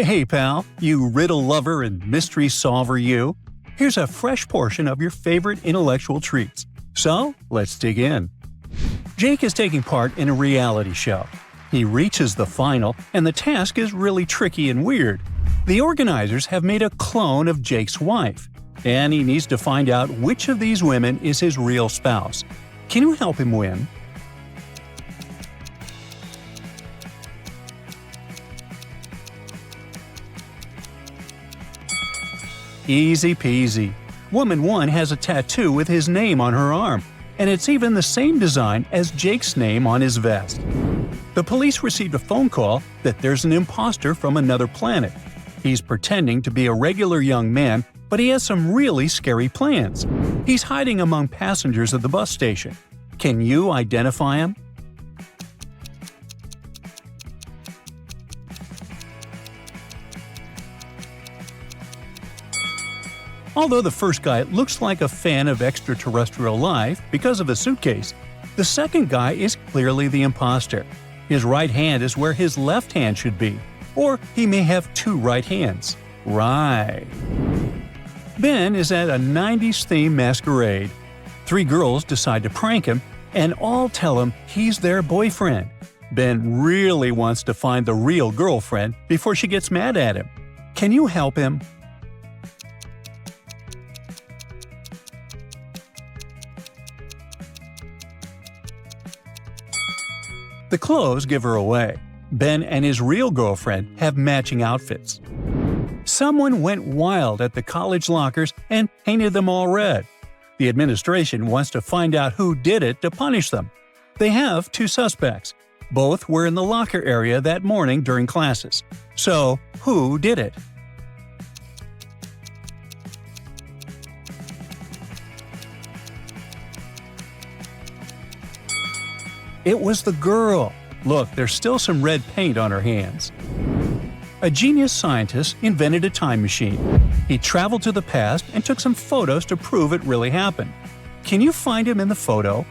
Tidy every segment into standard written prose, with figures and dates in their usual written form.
Hey pal, you riddle lover and mystery solver you. Here's a fresh portion of your favorite intellectual treats. So, let's dig in. Jake is taking part in a reality show. He reaches the final, and the task is really tricky and weird. The organizers have made a clone of Jake's wife, and he needs to find out which of these women is his real spouse. Can you help him win? Easy peasy. Woman 1 has a tattoo with his name on her arm, and it's even the same design as Jake's name on his vest. The police received a phone call that there's an imposter from another planet. He's pretending to be a regular young man, but he has some really scary plans. He's hiding among passengers at the bus station. Can you identify him? Although the first guy looks like a fan of extraterrestrial life because of a suitcase, the second guy is clearly the imposter. His right hand is where his left hand should be, or he may have two right hands. Right. Ben is at a 90s-themed masquerade. Three girls decide to prank him, and all tell him he's their boyfriend. Ben really wants to find the real girlfriend before she gets mad at him. Can you help him? The clothes give her away. Ben and his real girlfriend have matching outfits. Someone went wild at the college lockers and painted them all red. The administration wants to find out who did it to punish them. They have two suspects. Both were in the locker area that morning during classes. So, who did it? It was the girl. Look, there's still some red paint on her hands. A genius scientist invented a time machine. He traveled to the past and took some photos to prove it really happened. Can you find him in the photo?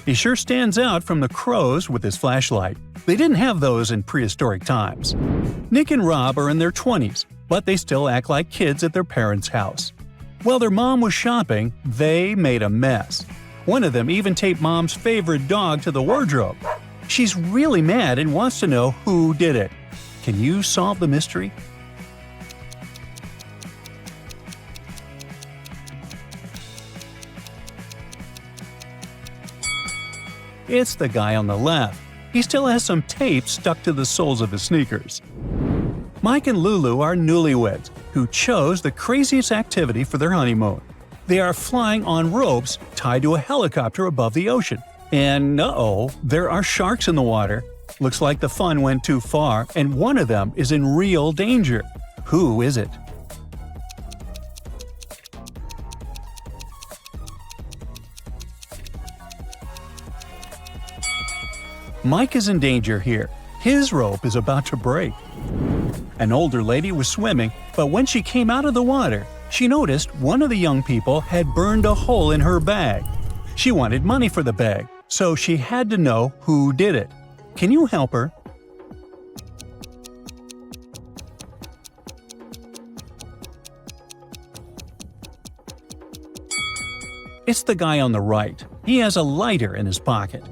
He sure stands out from the crows with his flashlight. They didn't have those in prehistoric times. Nick and Rob are in their 20s, but they still act like kids at their parents' house. While their mom was shopping, they made a mess. One of them even taped mom's favorite dog to the wardrobe. She's really mad and wants to know who did it. Can you solve the mystery? It's the guy on the left. He still has some tape stuck to the soles of his sneakers. Mike and Lulu are newlyweds who chose the craziest activity for their honeymoon. They are flying on ropes tied to a helicopter above the ocean. And there are sharks in the water. Looks like the fun went too far, and one of them is in real danger. Who is it? Mike is in danger here. His rope is about to break. An older lady was swimming, but when she came out of the water, she noticed one of the young people had burned a hole in her bag. She wanted money for the bag, so she had to know who did it. Can you help her? It's the guy on the right. He has a lighter in his pocket.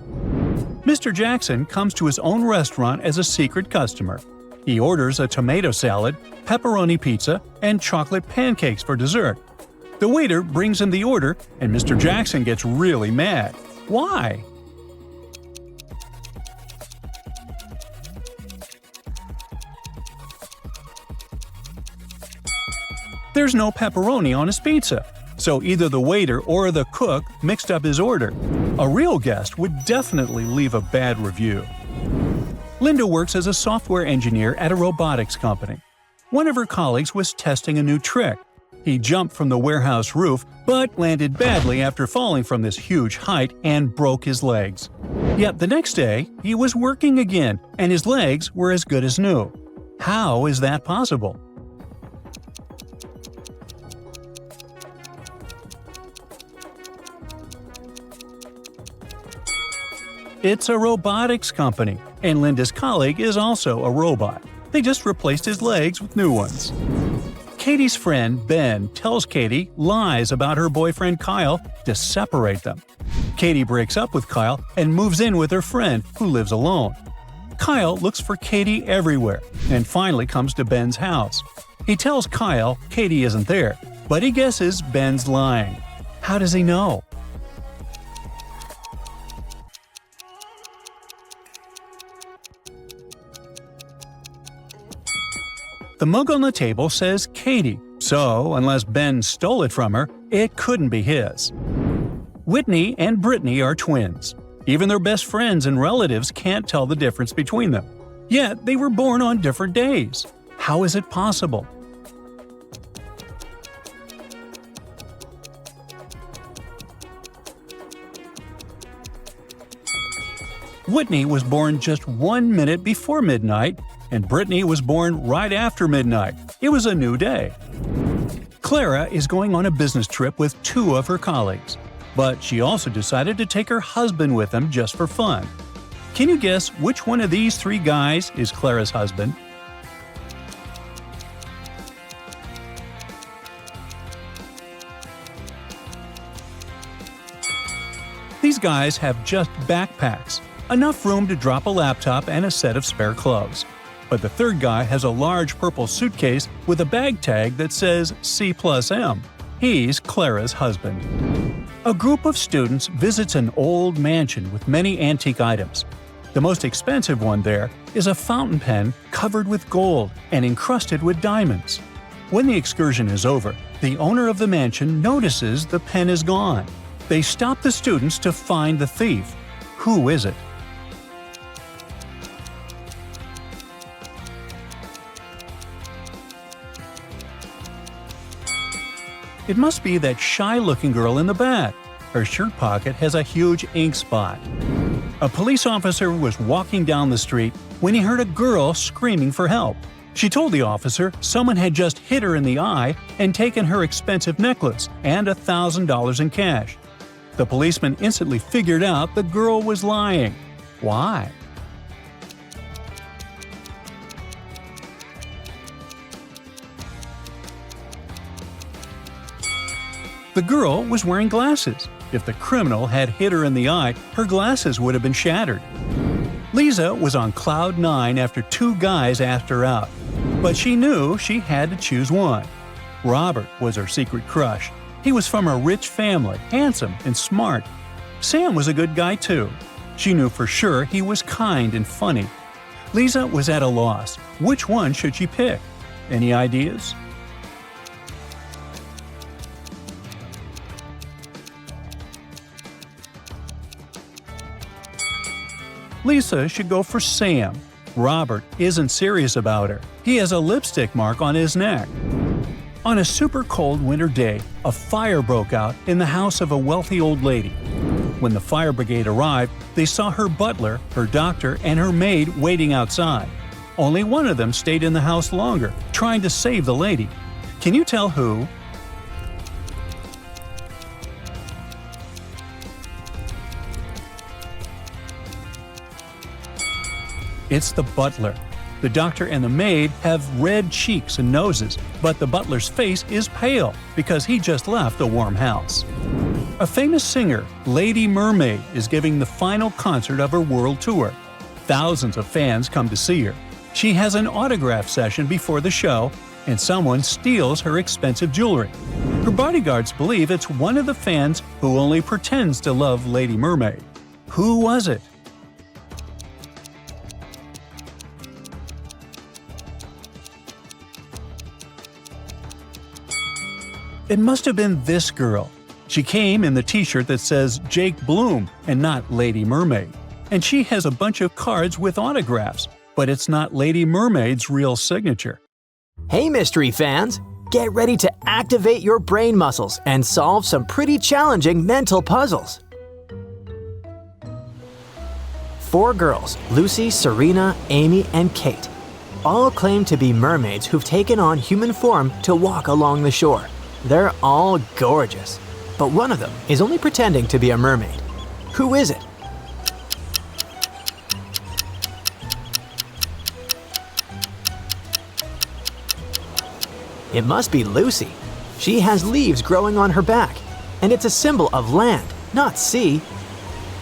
Mr. Jackson comes to his own restaurant as a secret customer. He orders a tomato salad, pepperoni pizza, and chocolate pancakes for dessert. The waiter brings him the order, and Mr. Jackson gets really mad. Why? There's no pepperoni on his pizza, so either the waiter or the cook mixed up his order. A real guest would definitely leave a bad review. Linda works as a software engineer at a robotics company. One of her colleagues was testing a new trick. He jumped from the warehouse roof, but landed badly after falling from this huge height and broke his legs. Yet the next day, he was working again, and his legs were as good as new. How is that possible? It's a robotics company, and Linda's colleague is also a robot. They just replaced his legs with new ones. Katie's friend, Ben, tells Katie lies about her boyfriend Kyle to separate them. Katie breaks up with Kyle and moves in with her friend, who lives alone. Kyle looks for Katie everywhere and finally comes to Ben's house. He tells Kyle Katie isn't there, but he guesses Ben's lying. How does he know? The mug on the table says Katie, so unless Ben stole it from her, it couldn't be his. Whitney and Brittany are twins. Even their best friends and relatives can't tell the difference between them. Yet they were born on different days. How is it possible? Whitney was born just 1 minute before midnight, and Brittany was born right after midnight. It was a new day. Clara is going on a business trip with 2 of her colleagues, but she also decided to take her husband with them just for fun. Can you guess which one of these 3 guys is Clara's husband? These guys have just backpacks, enough room to drop a laptop and a set of spare clothes. But the third guy has a large purple suitcase with a bag tag that says C+M. He's Clara's husband. A group of students visits an old mansion with many antique items. The most expensive one there is a fountain pen covered with gold and encrusted with diamonds. When the excursion is over, the owner of the mansion notices the pen is gone. They stop the students to find the thief. Who is it? It must be that shy-looking girl in the back. Her shirt pocket has a huge ink spot. A police officer was walking down the street when he heard a girl screaming for help. She told the officer someone had just hit her in the eye and taken her expensive necklace and $1,000 in cash. The policeman instantly figured out the girl was lying. Why? The girl was wearing glasses. If the criminal had hit her in the eye, her glasses would have been shattered. Lisa was on cloud 9 after 2 guys asked her out, but she knew she had to choose one. Robert was her secret crush. He was from a rich family, handsome and smart. Sam was a good guy too. She knew for sure he was kind and funny. Lisa was at a loss. Which one should she pick? Any ideas? Lisa should go for Sam. Robert isn't serious about her. He has a lipstick mark on his neck. On a super cold winter day, a fire broke out in the house of a wealthy old lady. When the fire brigade arrived, they saw her butler, her doctor, and her maid waiting outside. Only one of them stayed in the house longer, trying to save the lady. Can you tell who? It's the butler. The doctor and the maid have red cheeks and noses, but the butler's face is pale because he just left a warm house. A famous singer, Lady Mermaid, is giving the final concert of her world tour. Thousands of fans come to see her. She has an autograph session before the show, and someone steals her expensive jewelry. Her bodyguards believe it's one of the fans who only pretends to love Lady Mermaid. Who was it? It must have been this girl. She came in the t-shirt that says Jake Bloom and not Lady Mermaid. And she has a bunch of cards with autographs, but it's not Lady Mermaid's real signature. Hey mystery fans! Get ready to activate your brain muscles and solve some pretty challenging mental puzzles. 4 girls, Lucy, Serena, Amy, and Kate, all claim to be mermaids who've taken on human form to walk along the shore. They're all gorgeous, but one of them is only pretending to be a mermaid. Who is it? It must be Lucy. She has leaves growing on her back, and it's a symbol of land, not sea.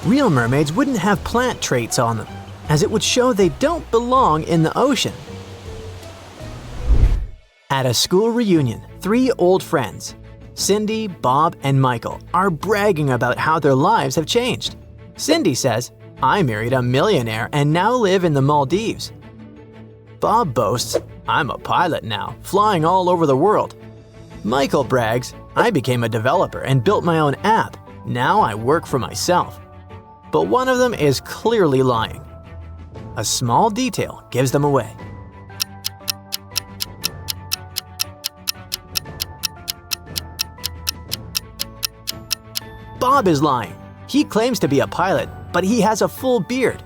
Real mermaids wouldn't have plant traits on them, as it would show they don't belong in the ocean. At a school reunion, 3 old friends, Cindy, Bob, and Michael, are bragging about how their lives have changed. Cindy says, "I married a millionaire and now live in the Maldives." Bob boasts, "I'm a pilot now, flying all over the world." Michael brags, "I became a developer and built my own app. Now I work for myself." But one of them is clearly lying. A small detail gives them away. Bob is lying. He claims to be a pilot, but he has a full beard.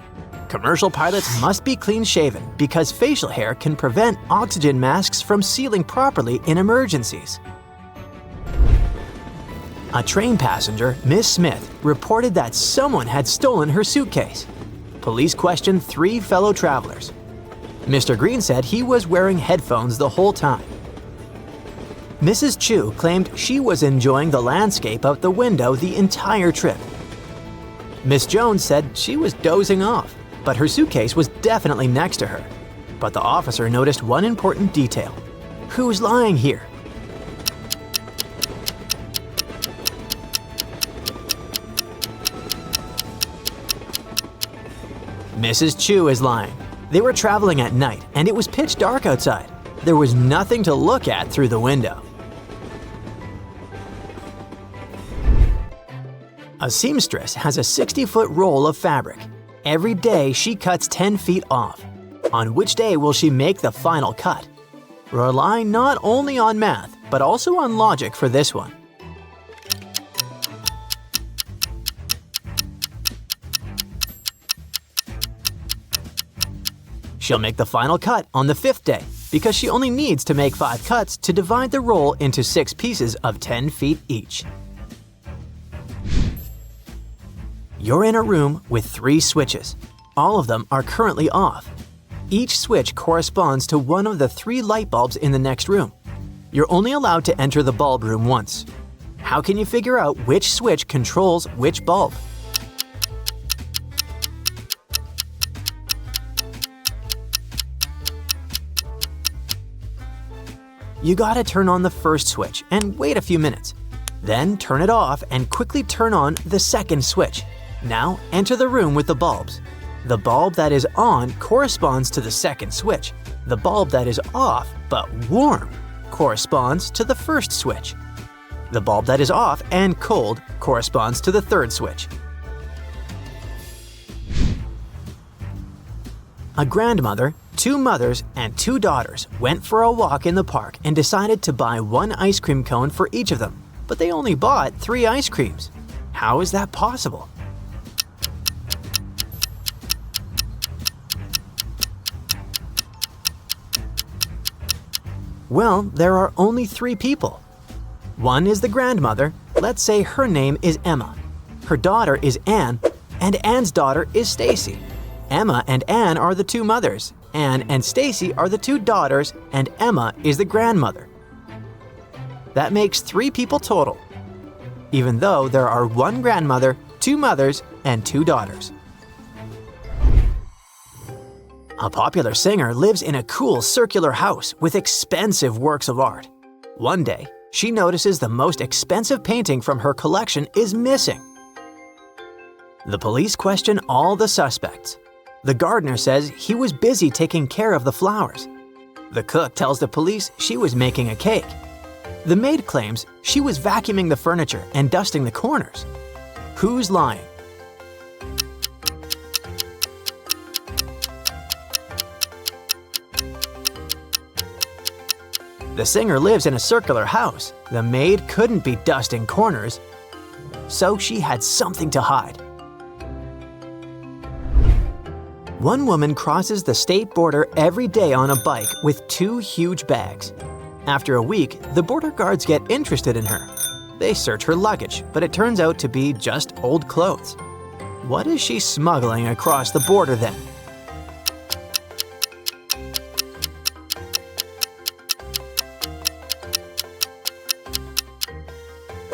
Commercial pilots must be clean-shaven because facial hair can prevent oxygen masks from sealing properly in emergencies. A train passenger, Miss Smith, reported that someone had stolen her suitcase. Police questioned 3 fellow travelers. Mr. Green said he was wearing headphones the whole time. Mrs. Chu claimed she was enjoying the landscape out the window the entire trip. Miss Jones said she was dozing off, but her suitcase was definitely next to her. But the officer noticed one important detail. Who's lying here? Mrs. Chu is lying. They were traveling at night and it was pitch dark outside. There was nothing to look at through the window. A seamstress has a 60-foot roll of fabric. Every day she cuts 10 feet off. On which day will she make the final cut? Rely not only on math, but also on logic for this one. She'll make the final cut on the 5th day, because she only needs to make 5 cuts to divide the roll into 6 pieces of 10 feet each. You're in a room with 3 switches. All of them are currently off. Each switch corresponds to one of the 3 light bulbs in the next room. You're only allowed to enter the bulb room once. How can you figure out which switch controls which bulb? You gotta turn on the first switch and wait a few minutes. Then turn it off and quickly turn on the second switch. Now enter the room with the bulbs. The bulb that is on corresponds to the second switch. The bulb that is off but warm corresponds to the first switch. The bulb that is off and cold corresponds to the third switch. A grandmother, 2 mothers, and 2 daughters went for a walk in the park and decided to buy 1 ice cream cone for each of them, but they only bought 3 ice creams. How is that possible? Well, there are only 3 people. One is the grandmother. Let's say her name is Emma. Her daughter is Anne, and Anne's daughter is Stacy. Emma and Anne are the 2 mothers. Anne and Stacy are the 2 daughters, and Emma is the grandmother. That makes 3 people total, even though there are 1 grandmother, 2 mothers, and 2 daughters. A popular singer lives in a cool circular house with expensive works of art. One day, she notices the most expensive painting from her collection is missing. The police question all the suspects. The gardener says he was busy taking care of the flowers. The cook tells the police she was making a cake. The maid claims she was vacuuming the furniture and dusting the corners. Who's lying? The singer lives in a circular house. The maid couldn't be dusting corners, so she had something to hide. One woman crosses the state border every day on a bike with 2 huge bags. After a week, the border guards get interested in her. They search her luggage, but it turns out to be just old clothes. What is she smuggling across the border then?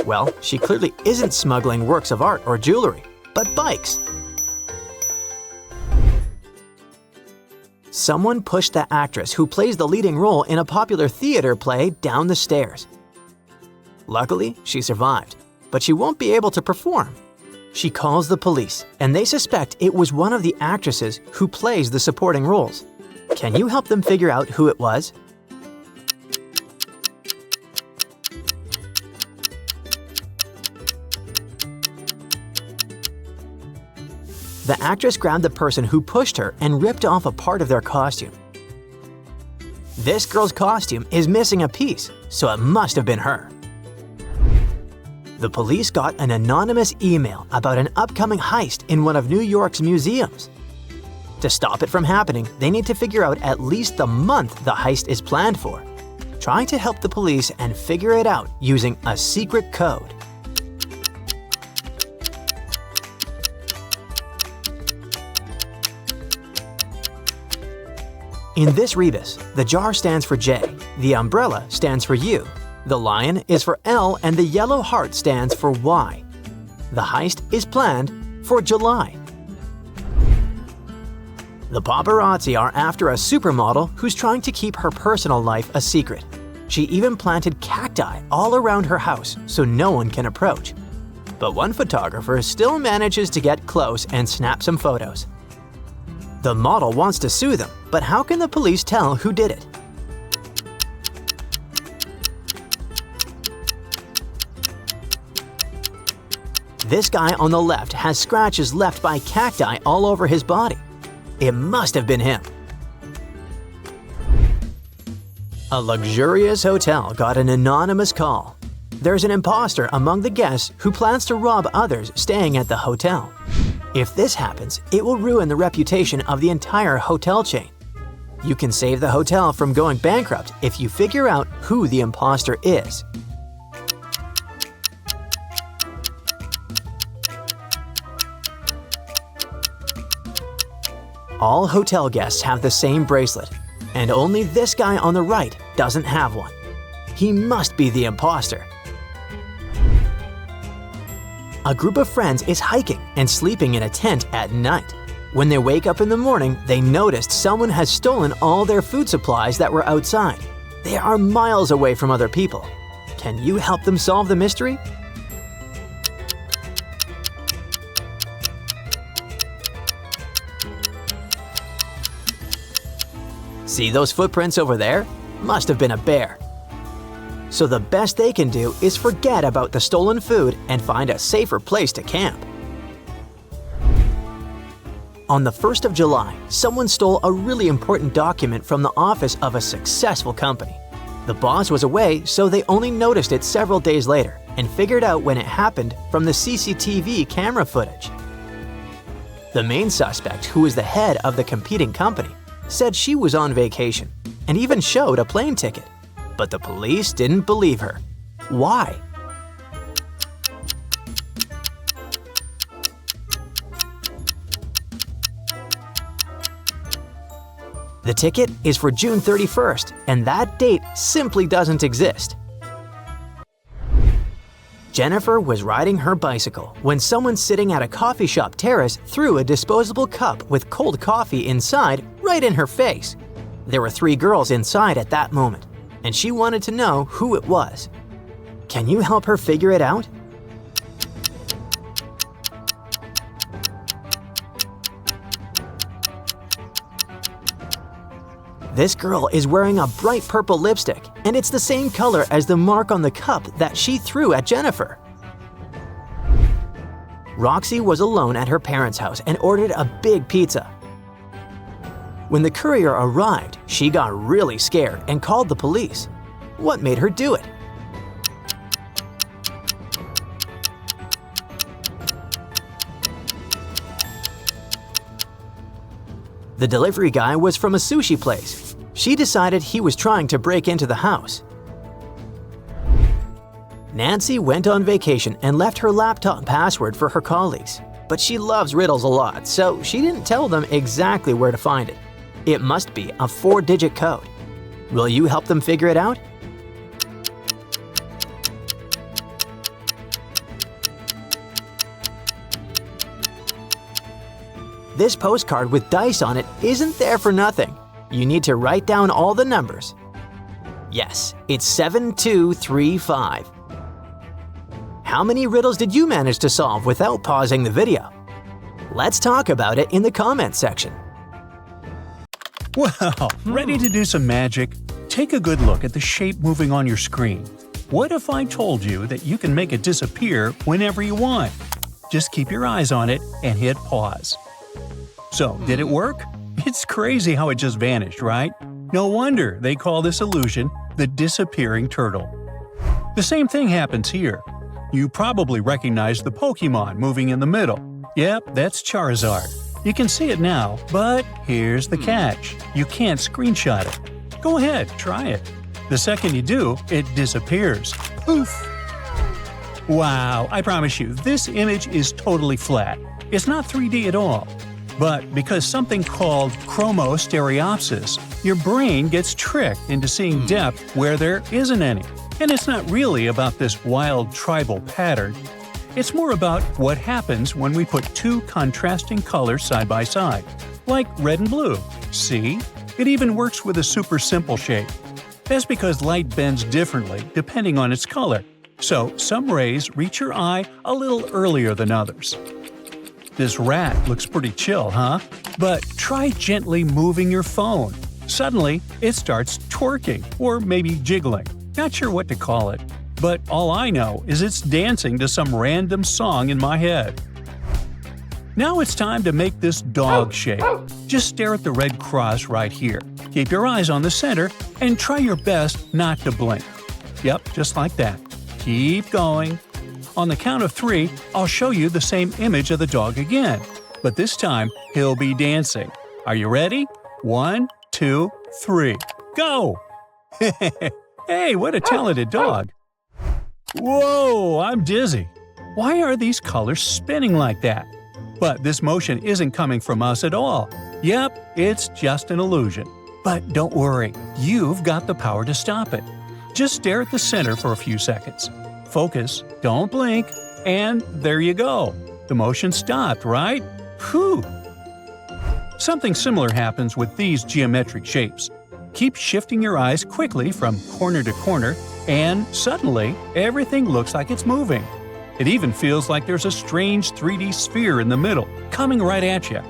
Well, she clearly isn't smuggling works of art or jewelry, but bikes. Someone pushed the actress who plays the leading role in a popular theater play down the stairs. Luckily, she survived, but she won't be able to perform. She calls the police, and they suspect it was one of the actresses who plays the supporting roles. Can you help them figure out who it was? The actress grabbed the person who pushed her and ripped off a part of their costume. This girl's costume is missing a piece, so it must have been her. The police got an anonymous email about an upcoming heist in one of New York's museums. To stop it from happening, they need to figure out at least the month the heist is planned for. Try to help the police and figure it out using a secret code. In this rebus, the jar stands for J, the umbrella stands for U, the lion is for L, and the yellow heart stands for Y. The heist is planned for July. The paparazzi are after a supermodel who's trying to keep her personal life a secret. She even planted cacti all around her house so no one can approach. But one photographer still manages to get close and snap some photos. The model wants to sue them, but how can the police tell who did it? This guy on the left has scratches left by cacti all over his body. It must have been him. A luxurious hotel got an anonymous call. There's an imposter among the guests who plans to rob others staying at the hotel. If this happens, it will ruin the reputation of the entire hotel chain. You can save the hotel from going bankrupt if you figure out who the imposter is. All hotel guests have the same bracelet, and only this guy on the right doesn't have one. He must be the imposter. A group of friends is hiking and sleeping in a tent at night. When they wake up in the morning, they noticed someone has stolen all their food supplies that were outside. They are miles away from other people. Can you help them solve the mystery? See those footprints over there? Must have been a bear. So the best they can do is forget about the stolen food and find a safer place to camp. On the 1st of July, someone stole a really important document from the office of a successful company. The boss was away, so they only noticed it several days later and figured out when it happened from the CCTV camera footage. The main suspect, who was the head of the competing company, said she was on vacation and even showed a plane ticket. But the police didn't believe her. Why? The ticket is for June 31st, and that date simply doesn't exist. Jennifer was riding her bicycle when someone sitting at a coffee shop terrace threw a disposable cup with cold coffee inside right in her face. There were 3 girls inside at that moment, and she wanted to know who it was. Can you help her figure it out? This girl is wearing a bright purple lipstick, and it's the same color as the mark on the cup that she threw at Jennifer. Roxy was alone at her parents' house and ordered a big pizza. When the courier arrived, she got really scared and called the police. What made her do it? The delivery guy was from a sushi place. She decided he was trying to break into the house. Nancy went on vacation and left her laptop password for her colleagues. But she loves riddles a lot, so she didn't tell them exactly where to find it. It must be a 4-digit code. Will you help them figure it out? This postcard with dice on it isn't there for nothing. You need to write down all the numbers. Yes, it's 7235. How many riddles did you manage to solve without pausing the video? Let's talk about it in the comments section. Well, ready to do some magic? Take a good look at the shape moving on your screen. What if I told you that you can make it disappear whenever you want? Just keep your eyes on it and hit pause. So, did it work? It's crazy how it just vanished, right? No wonder they call this illusion the disappearing turtle. The same thing happens here. You probably recognize the Pokemon moving in the middle. Yep, that's Charizard. You can see it now, but here's the catch. You can't screenshot it. Go ahead, try it. The second you do, it disappears. Poof! Wow, I promise you, this image is totally flat. It's not 3D at all. But because something called chromostereopsis, your brain gets tricked into seeing depth where there isn't any. And it's not really about this wild tribal pattern. It's more about what happens when we put two contrasting colors side by side, like red and blue. See? It even works with a super simple shape. That's because light bends differently depending on its color, so some rays reach your eye a little earlier than others. This rat looks pretty chill, huh? But try gently moving your phone. Suddenly, it starts twerking, or maybe jiggling. Not sure what to call it. But all I know is it's dancing to some random song in my head. Now it's time to make this dog shape. Just stare at the red cross right here. Keep your eyes on the center and try your best not to blink. Yep, just like that. Keep going. On the count of 3, I'll show you the same image of the dog again. But this time, he'll be dancing. Are you ready? 1, 2, 3. Go! Hey, what a talented dog. Whoa, I'm dizzy. Why are these colors spinning like that? But this motion isn't coming from us at all. Yep, it's just an illusion. But don't worry, you've got the power to stop it. Just stare at the center for a few seconds. Focus, don't blink, and there you go. The motion stopped, right? Whew! Something similar happens with these geometric shapes. Keep shifting your eyes quickly from corner to corner, and suddenly, everything looks like it's moving. It even feels like there's a strange 3D sphere in the middle, coming right at you.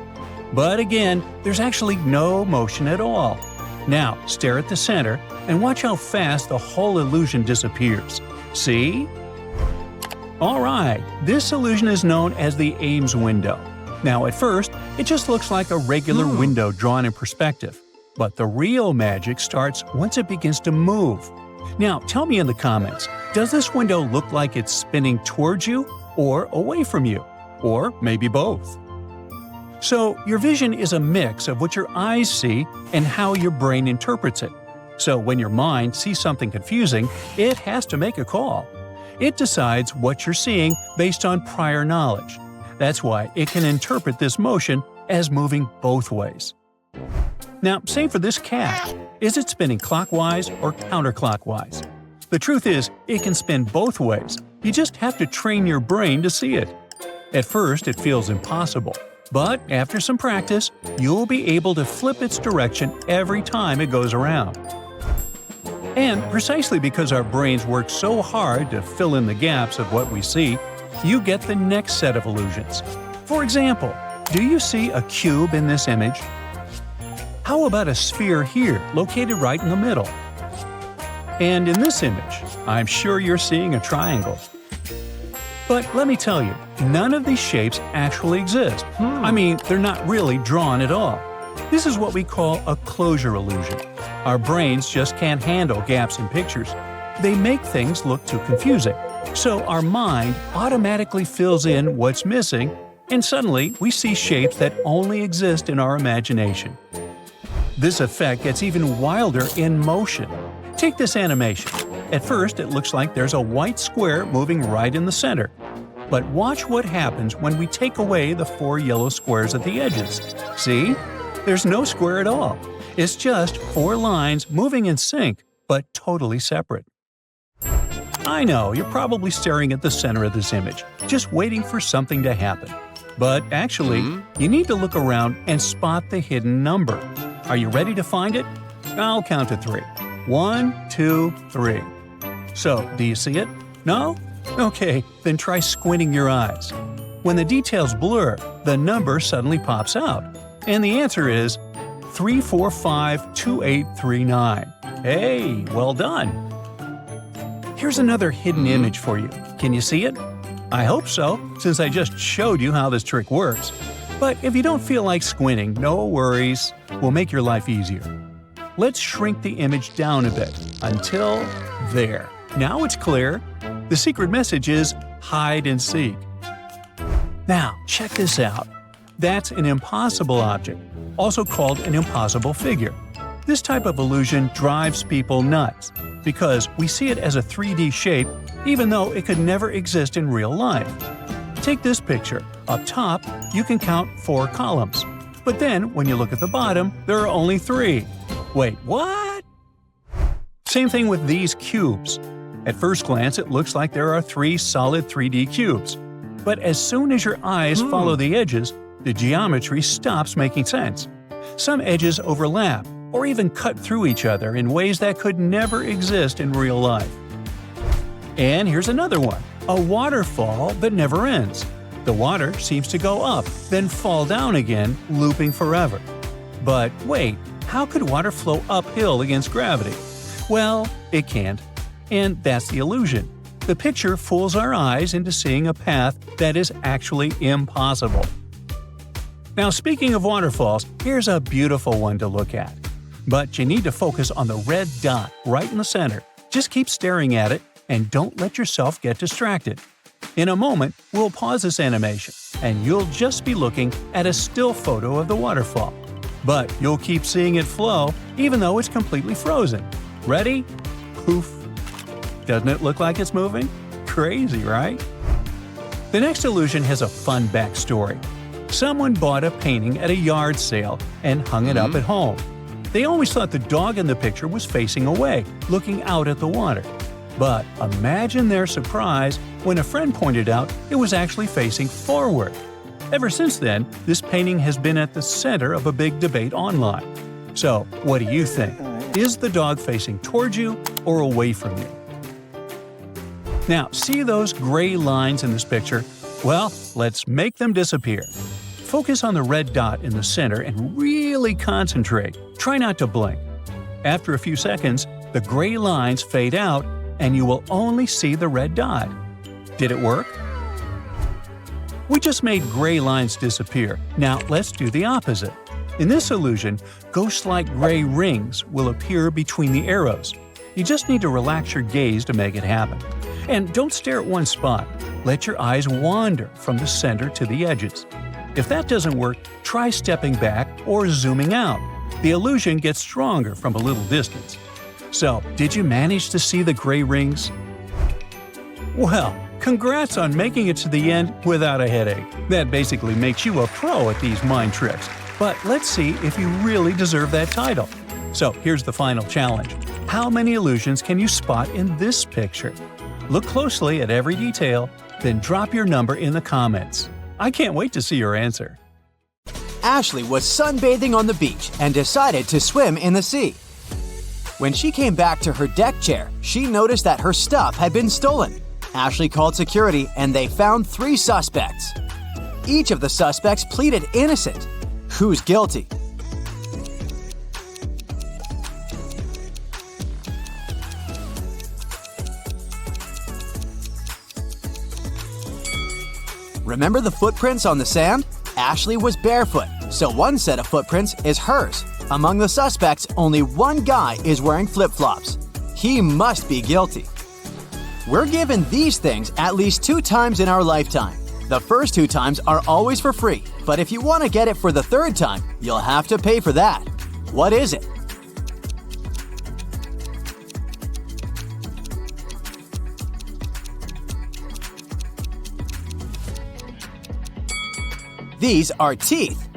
But again, there's actually no motion at all. Now, stare at the center and watch how fast the whole illusion disappears. See? Alright, this illusion is known as the Ames window. Now, at first, it just looks like a regular window drawn in perspective. But the real magic starts once it begins to move. Now, tell me in the comments, does this window look like it's spinning towards you or away from you? Or maybe both? So, your vision is a mix of what your eyes see and how your brain interprets it. So, when your mind sees something confusing, it has to make a call. It decides what you're seeing based on prior knowledge. That's why it can interpret this motion as moving both ways. Now, say for this cat, is it spinning clockwise or counterclockwise? The truth is, it can spin both ways. You just have to train your brain to see it. At first, it feels impossible. But after some practice, you'll be able to flip its direction every time it goes around. And precisely because our brains work so hard to fill in the gaps of what we see, you get the next set of illusions. For example, do you see a cube in this image? How about a sphere here, located right in the middle? And in this image, I'm sure you're seeing a triangle. But let me tell you, none of these shapes actually exist. I mean, they're not really drawn at all. This is what we call a closure illusion. Our brains just can't handle gaps in pictures. They make things look too confusing. So our mind automatically fills in what's missing, and suddenly we see shapes that only exist in our imagination. This effect gets even wilder in motion. Take this animation. At first, it looks like there's a white square moving right in the center. But watch what happens when we take away the 4 yellow squares at the edges. See? There's no square at all. It's just 4 lines moving in sync, but totally separate. I know, you're probably staring at the center of this image, just waiting for something to happen. But actually, you need to look around and spot the hidden number. Are you ready to find it? I'll count to 3. 1, 2, 3. So, do you see it? No? Okay, then try squinting your eyes. When the details blur, the number suddenly pops out. And the answer is 3452839. Hey, well done! Here's another hidden image for you. Can you see it? I hope so, since I just showed you how this trick works. But if you don't feel like squinting, no worries. We'll make your life easier. Let's shrink the image down a bit, until there. Now it's clear. The secret message is hide and seek. Now, check this out. That's an impossible object, also called an impossible figure. This type of illusion drives people nuts, because we see it as a 3D shape even though it could never exist in real life. Take this picture. Up top, you can count 4 columns. But then, when you look at the bottom, there are only 3. Wait, what? Same thing with these cubes. At first glance, it looks like there are 3 solid 3D cubes. But as soon as your eyes follow the edges, the geometry stops making sense. Some edges overlap, or even cut through each other in ways that could never exist in real life. And here's another one, a waterfall that never ends. The water seems to go up, then fall down again, looping forever. But wait, how could water flow uphill against gravity? Well, it can't. And that's the illusion. The picture fools our eyes into seeing a path that is actually impossible. Now, speaking of waterfalls, here's a beautiful one to look at. But you need to focus on the red dot right in the center. Just keep staring at it and don't let yourself get distracted. In a moment, we'll pause this animation, and you'll just be looking at a still photo of the waterfall. But you'll keep seeing it flow, even though it's completely frozen. Ready? Poof. Doesn't it look like it's moving? Crazy, right? The next illusion has a fun backstory. Someone bought a painting at a yard sale and hung it up at home. They always thought the dog in the picture was facing away, looking out at the water. But imagine their surprise when a friend pointed out it was actually facing forward. Ever since then, this painting has been at the center of a big debate online. So, what do you think? Is the dog facing towards you or away from you? Now, see those gray lines in this picture? Well, let's make them disappear. Focus on the red dot in the center and really concentrate. Try not to blink. After a few seconds, the gray lines fade out and you will only see the red dot. Did it work? We just made gray lines disappear. Now let's do the opposite. In this illusion, ghost-like gray rings will appear between the arrows. You just need to relax your gaze to make it happen. And don't stare at one spot. Let your eyes wander from the center to the edges. If that doesn't work, try stepping back or zooming out. The illusion gets stronger from a little distance. So, did you manage to see the gray rings? Well, congrats on making it to the end without a headache. That basically makes you a pro at these mind tricks. But let's see if you really deserve that title. So, here's the final challenge. How many illusions can you spot in this picture? Look closely at every detail, then drop your number in the comments. I can't wait to see your answer. Ashley was sunbathing on the beach and decided to swim in the sea. When she came back to her deck chair, she noticed that her stuff had been stolen. Ashley called security and they found 3 suspects. Each of the suspects pleaded innocent. Who's guilty? Remember the footprints on the sand? Ashley was barefoot, so one set of footprints is hers. Among the suspects, only one guy is wearing flip-flops. He must be guilty. We're given these things at least 2 times in our lifetime. The first 2 times are always for free, but if you want to get it for the 3rd time, you'll have to pay for that. What is it? These are teeth.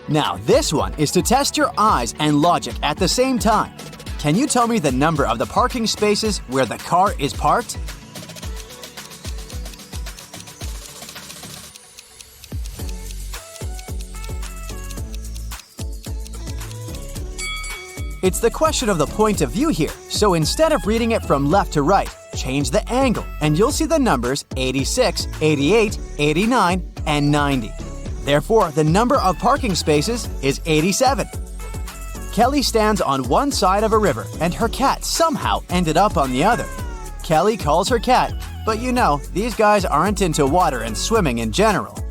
Now, this one is to test your eyes and logic at the same time. Can you tell me the number of the parking spaces where the car is parked? It's the question of the point of view here, so instead of reading it from left to right, change the angle and you'll see the numbers 86, 88, 89, and 90. Therefore, the number of parking spaces is 87. Kelly stands on one side of a river and her cat somehow ended up on the other. Kelly calls her cat, but you know, these guys aren't into water and swimming in general.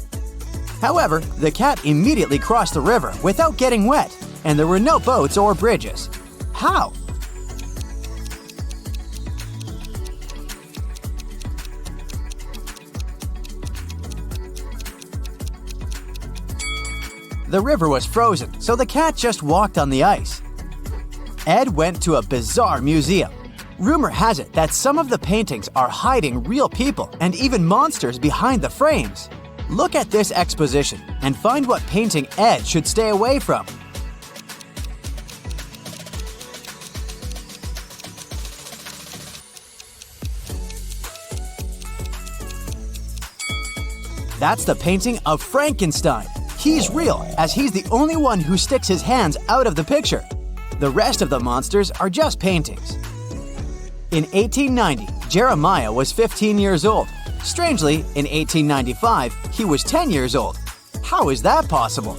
However, the cat immediately crossed the river without getting wet, and there were no boats or bridges. How? The river was frozen, so the cat just walked on the ice. Ed went to a bizarre museum. Rumor has it that some of the paintings are hiding real people and even monsters behind the frames. Look at this exposition and find what painting Ed should stay away from. That's the painting of Frankenstein. He's real, as he's the only one who sticks his hands out of the picture. The rest of the monsters are just paintings. In 1890, Jeremiah was 15 years old. Strangely, in 1895, he was 10 years old. How is that possible?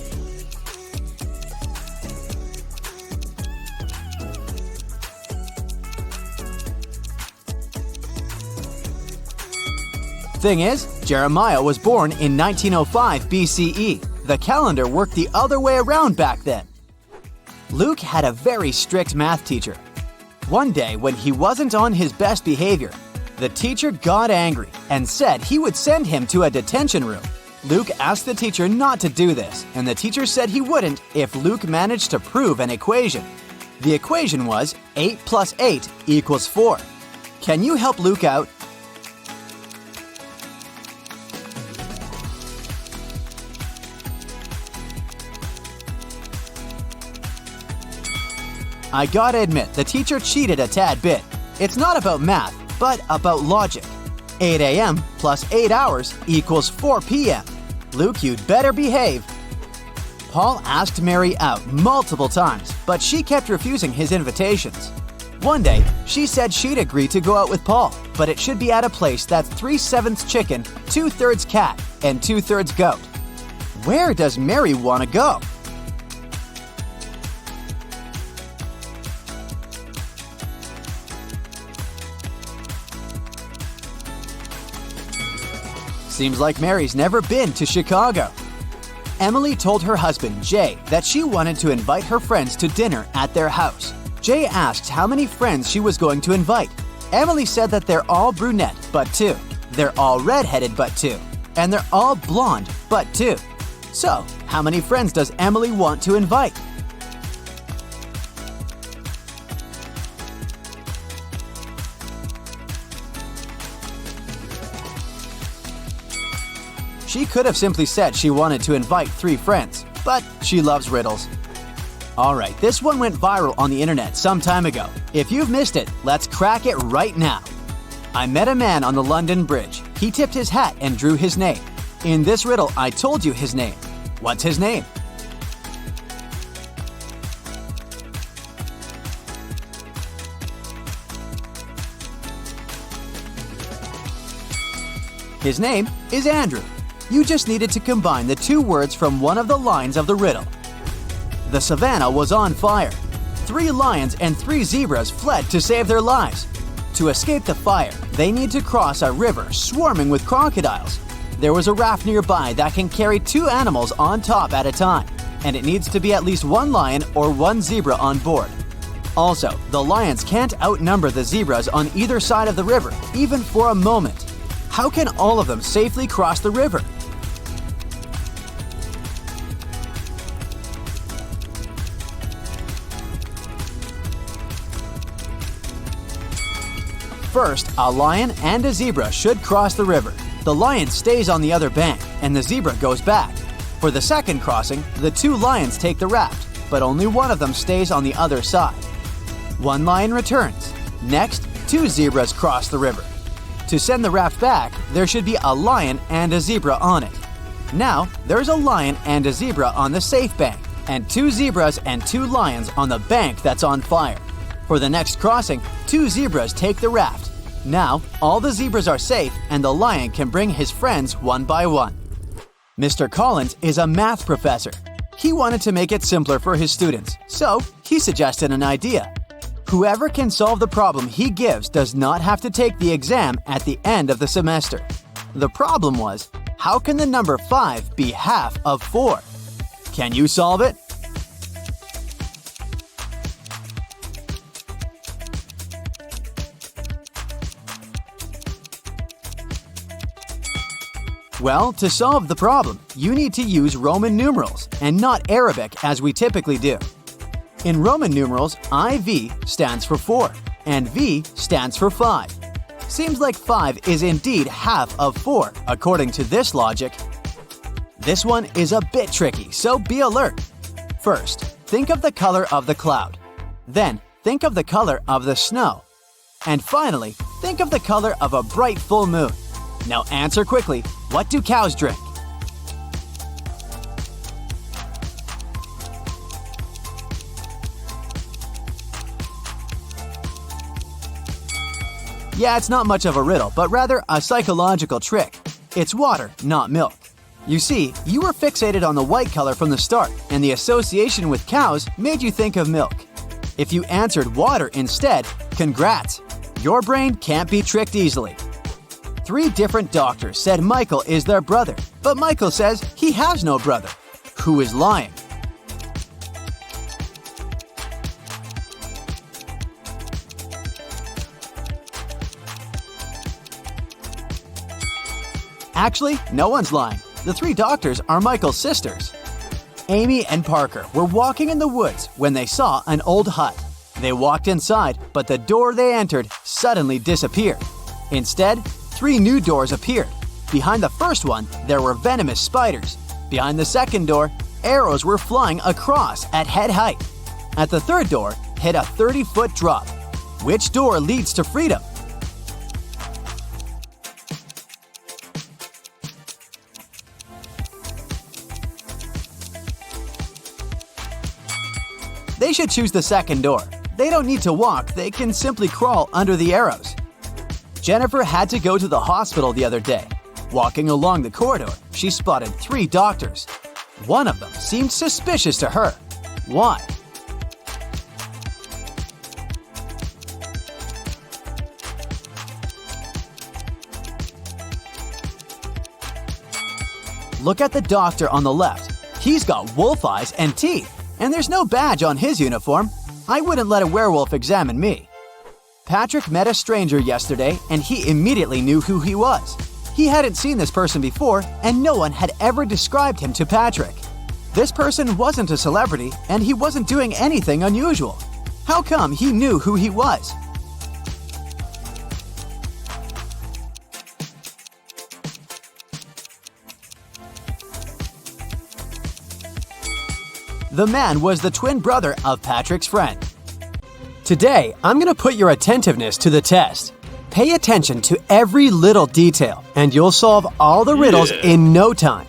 Thing is, Jeremiah was born in 1905 BCE. The calendar worked the other way around back then. Luke had a very strict math teacher. One day, when he wasn't on his best behavior, the teacher got angry and said he would send him to a detention room. Luke asked the teacher not to do this, and the teacher said he wouldn't if Luke managed to prove an equation. The equation was 8 plus 8 equals 4. Can you help Luke out? I gotta admit, the teacher cheated a tad bit. It's not about math, but about logic. 8 a.m. plus 8 hours equals 4 p.m. Luke, you'd better behave. Paul asked Mary out multiple times, but she kept refusing his invitations. One day, she said she'd agree to go out with Paul, but it should be at a place that's 3/7 chicken, 2/3 cat, and 2/3 goat. Where does Mary want to go? Seems like Mary's never been to Chicago. Emily told her husband, Jay, that she wanted to invite her friends to dinner at their house. Jay asked how many friends she was going to invite. Emily said that they're all brunette, but 2. They're all redheaded, but 2. And they're all blonde, but 2. So, how many friends does Emily want to invite? She could have simply said she wanted to invite 3 friends, but she loves riddles. Alright, this one went viral on the internet some time ago. If you've missed it, let's crack it right now. I met a man on the London Bridge. He tipped his hat and drew his name. In this riddle, I told you his name. What's his name? His name is Andrew. You just needed to combine the 2 words from one of the lines of the riddle. The savannah was on fire. 3 lions and 3 zebras fled to save their lives. To escape the fire, they need to cross a river swarming with crocodiles. There was a raft nearby that can carry 2 animals on top at a time, and it needs to be at least 1 lion or 1 zebra on board. Also, the lions can't outnumber the zebras on either side of the river, even for a moment. How can all of them safely cross the river? First, a lion and a zebra should cross the river. The lion stays on the other bank, and the zebra goes back. For the second crossing, the 2 lions take the raft, but only one of them stays on the other side. 1 lion returns. Next, 2 zebras cross the river. To send the raft back, there should be a lion and a zebra on it. Now, there's a lion and a zebra on the safe bank, and 2 zebras and 2 lions on the bank that's on fire. For the next crossing, 2 zebras take the raft. Now, all the zebras are safe and the lion can bring his friends one by one. Mr. Collins is a math professor. He wanted to make it simpler for his students, so he suggested an idea. Whoever can solve the problem he gives does not have to take the exam at the end of the semester. The problem was, how can the number 5 be half of 4? Can you solve it? Well, to solve the problem, you need to use Roman numerals and not Arabic as we typically do. In Roman numerals, IV stands for 4 and V stands for 5. Seems like 5 is indeed half of 4, according to this logic. This one is a bit tricky, so be alert. First, think of the color of the cloud. Then, think of the color of the snow. And finally, think of the color of a bright full moon. Now answer quickly, what do cows drink? Yeah, it's not much of a riddle, but rather a psychological trick. It's water, not milk. You see, you were fixated on the white color from the start, and the association with cows made you think of milk. If you answered water instead, congrats! Your brain can't be tricked easily. 3 different doctors said Michael is their brother, but Michael says he has no brother. Who is lying? Actually, no one's lying. The 3 doctors are Michael's sisters. Amy and Parker were walking in the woods when they saw an old hut. They walked inside, but the door they entered suddenly disappeared. Instead, 3 new doors appeared. Behind the first one, there were venomous spiders. Behind the second door, arrows were flying across at head height. At the third door, hit a 30-foot drop. Which door leads to freedom? They should choose the second door. They don't need to walk, they can simply crawl under the arrows. Jennifer had to go to the hospital the other day. Walking along the corridor, she spotted 3 doctors. One of them seemed suspicious to her. Why? Look at the doctor on the left. He's got wolf eyes and teeth, and there's no badge on his uniform. I wouldn't let a werewolf examine me. Patrick met a stranger yesterday, and he immediately knew who he was. He hadn't seen this person before, and no one had ever described him to Patrick. This person wasn't a celebrity, and he wasn't doing anything unusual. How come he knew who he was? The man was the twin brother of Patrick's friend. Today, I'm going to put your attentiveness to the test. Pay attention to every little detail, and you'll solve all the riddles in no time.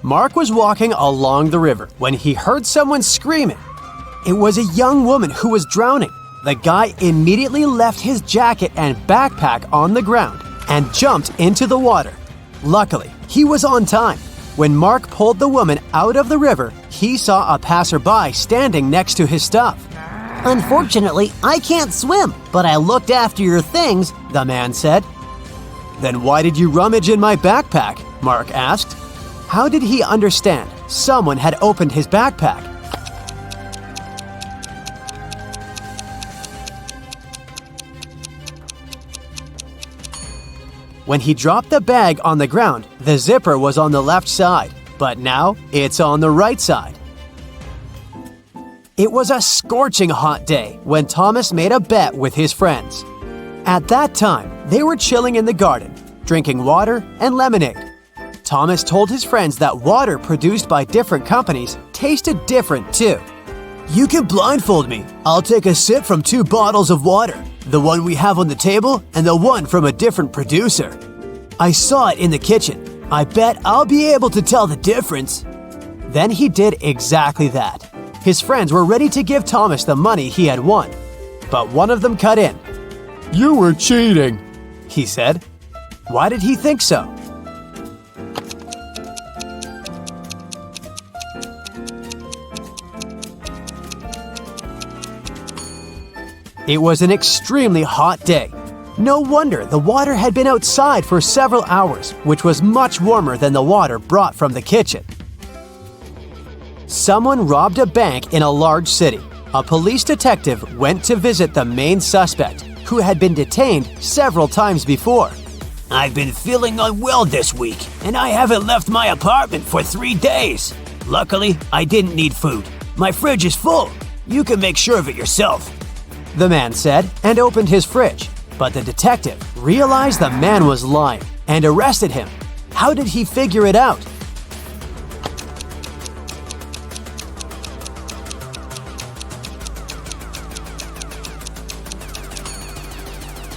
Mark was walking along the river when he heard someone screaming. It was a young woman who was drowning. The guy immediately left his jacket and backpack on the ground and jumped into the water. Luckily, he was on time. When Mark pulled the woman out of the river, he saw a passerby standing next to his stuff. Unfortunately, I can't swim, but I looked after your things, the man said. Then why did you rummage in my backpack? Mark asked. How did he understand someone had opened his backpack? When he dropped the bag on the ground, the zipper was on the left side, but now it's on the right side. It was a scorching hot day when Thomas made a bet with his friends. At that time, they were chilling in the garden, drinking water and lemonade. Thomas told his friends that water produced by different companies tasted different too. You can blindfold me. I'll take a sip from 2 bottles of water, the one we have on the table and the one from a different producer. I saw it in the kitchen. I bet I'll be able to tell the difference. Then he did exactly that. His friends were ready to give Thomas the money he had won. But one of them cut in. You were cheating, he said. Why did he think so? It was an extremely hot day. No wonder the water had been outside for several hours, which was much warmer than the water brought from the kitchen. Someone robbed a bank in a large city. A police detective went to visit the main suspect, who had been detained several times before. I've been feeling unwell this week, and I haven't left my apartment for 3 days. Luckily, I didn't need food. My fridge is full. You can make sure of it yourself, the man said and opened his fridge. But the detective realized the man was lying and arrested him. How did he figure it out?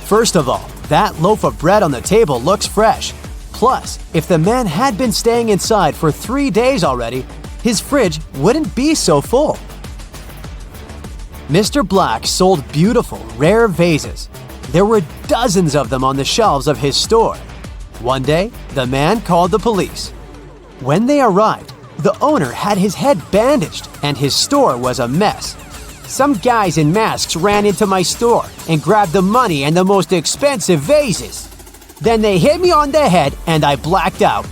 First of all, that loaf of bread on the table looks fresh. Plus, if the man had been staying inside for 3 days already, his fridge wouldn't be so full. Mr. Black sold beautiful, rare vases. There were dozens of them on the shelves of his store. One day, the man called the police. When they arrived, the owner had his head bandaged and his store was a mess. Some guys in masks ran into my store and grabbed the money and the most expensive vases. Then they hit me on the head and I blacked out.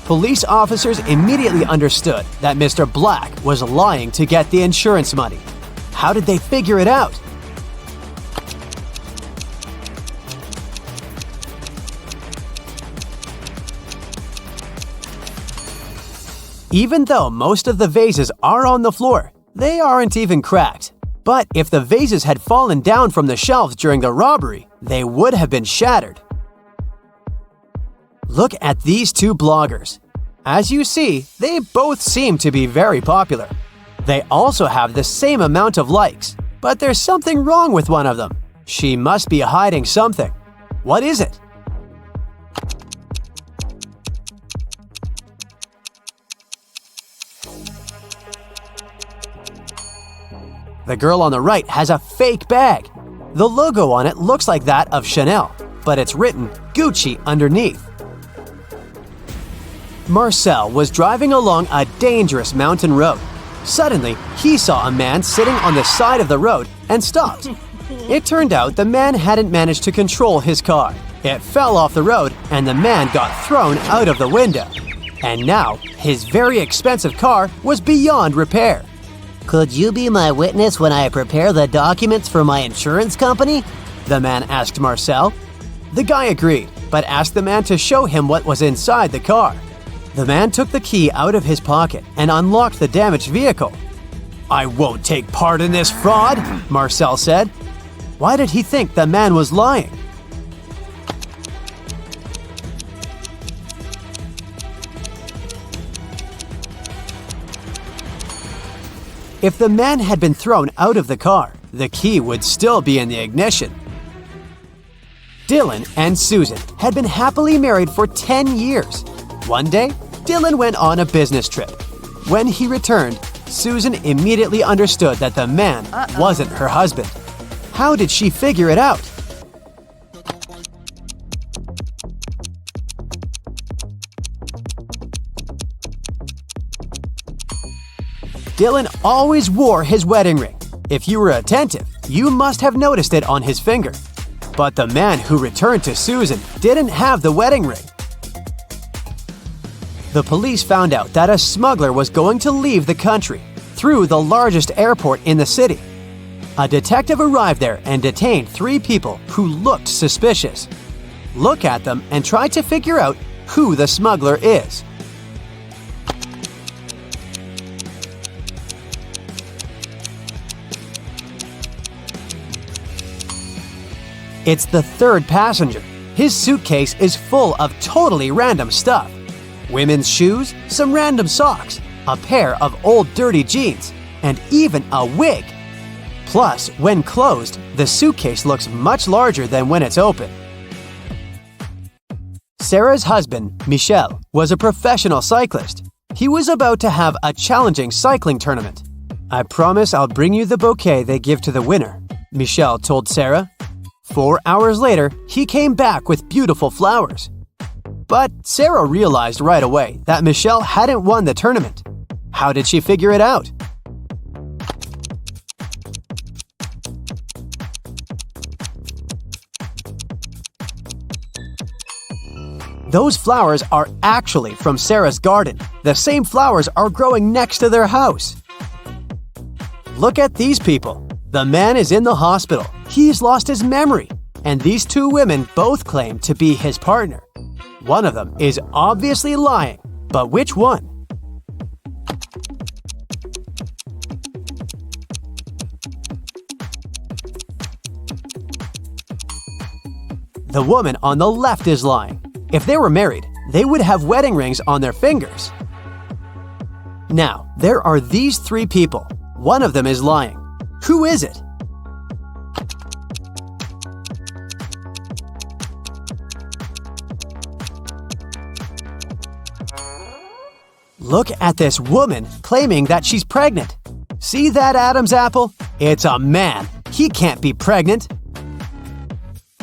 Police officers immediately understood that Mr. Black was lying to get the insurance money. How did they figure it out? Even though most of the vases are on the floor, they aren't even cracked. But if the vases had fallen down from the shelves during the robbery, they would have been shattered. Look at these two bloggers. As you see, they both seem to be very popular. They also have the same amount of likes, but there's something wrong with one of them. She must be hiding something. What is it? The girl on the right has a fake bag. The logo on it looks like that of Chanel, but it's written Gucci underneath. Marcel was driving along a dangerous mountain road. Suddenly, he saw a man sitting on the side of the road and stopped. It turned out the man hadn't managed to control his car. It fell off the road and the man got thrown out of the window. And now, his very expensive car was beyond repair. Could you be my witness when I prepare the documents for my insurance company? The man asked Marcel. The guy agreed, but asked the man to show him what was inside the car. The man took the key out of his pocket and unlocked the damaged vehicle. "I won't take part in this fraud," Marcel said. Why did he think the man was lying? If the man had been thrown out of the car, the key would still be in the ignition. Dylan and Susan had been happily married for 10 years. One day, Dylan went on a business trip. When he returned, Susan immediately understood that the man wasn't her husband. How did she figure it out? Dylan always wore his wedding ring. If you were attentive, you must have noticed it on his finger. But the man who returned to Susan didn't have the wedding ring. The police found out that a smuggler was going to leave the country through the largest airport in the city. A detective arrived there and detained 3 people who looked suspicious. Look at them and try to figure out who the smuggler is. It's the third passenger. His suitcase is full of totally random stuff. Women's shoes, some random socks, a pair of old dirty jeans, and even a wig. Plus, when closed, the suitcase looks much larger than when it's open. Sarah's husband, Michel, was a professional cyclist. He was about to have a challenging cycling tournament. "I promise I'll bring you the bouquet they give to the winner," Michelle told Sarah. 4 hours later, he came back with beautiful flowers. But Sarah realized right away that Michelle hadn't won the tournament. How did she figure it out? Those flowers are actually from Sarah's garden. The same flowers are growing next to their house. Look at these people. The man is in the hospital. He's lost his memory. And these two women both claim to be his partner. One of them is obviously lying, but which one? The woman on the left is lying. If they were married, they would have wedding rings on their fingers. Now, there are these three people. One of them is lying. Who is it? Look at this woman claiming that she's pregnant. See that Adam's apple? It's a man. He can't be pregnant.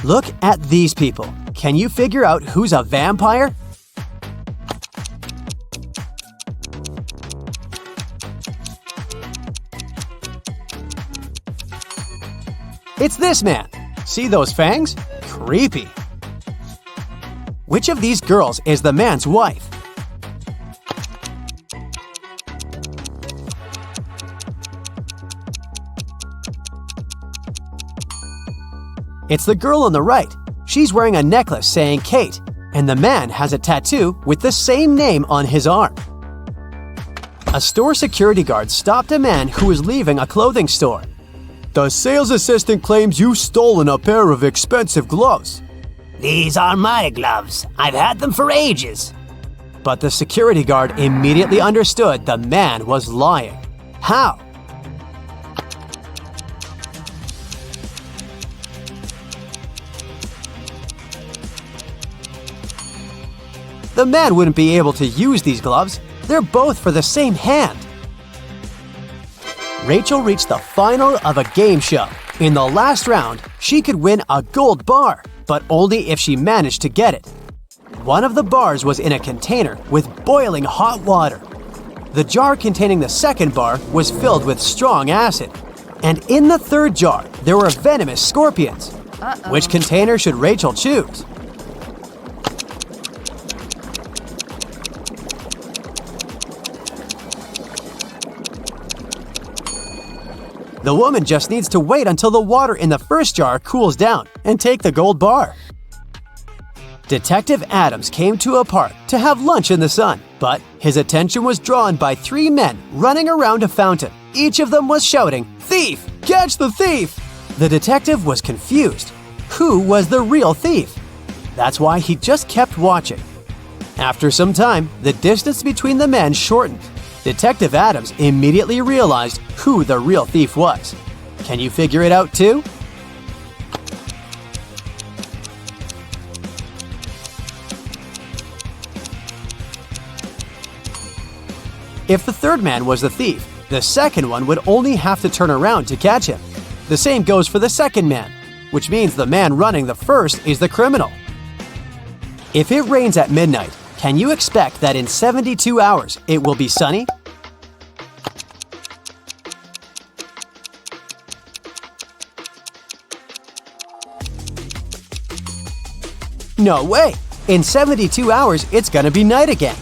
Look at these people. Can you figure out who's a vampire? It's this man. See those fangs? Creepy. Which of these girls is the man's wife? It's the girl on the right. She's wearing a necklace saying Kate, and the man has a tattoo with the same name on his arm. A store security guard stopped a man who was leaving a clothing store. "The sales assistant claims you've stolen a pair of expensive gloves." These are my gloves. I've had them for ages. But the security guard immediately understood the man was lying. How? The man wouldn't be able to use these gloves. They're both for the same hand. Rachel reached the final of a game show. In the last round, she could win a gold bar, but only if she managed to get it. One of the bars was in a container with boiling hot water. The jar containing the second bar was filled with strong acid. And in the third jar, there were venomous scorpions. Which container should Rachel choose? The woman just needs to wait until the water in the first jar cools down and take the gold bar. Detective Adams came to a park to have lunch in the sun, but his attention was drawn by three men running around a fountain. Each of them was shouting, "Thief! Catch the thief!" The detective was confused. Who was the real thief? That's why he just kept watching. After some time, the distance between the men shortened. Detective Adams immediately realized who the real thief was. Can you figure it out too? If the third man was the thief, the second one would only have to turn around to catch him. The same goes for the second man, which means the man running the first is the criminal. If it rains at midnight, can you expect that in 72 hours it will be sunny? No way! In 72 hours, it's gonna be night again.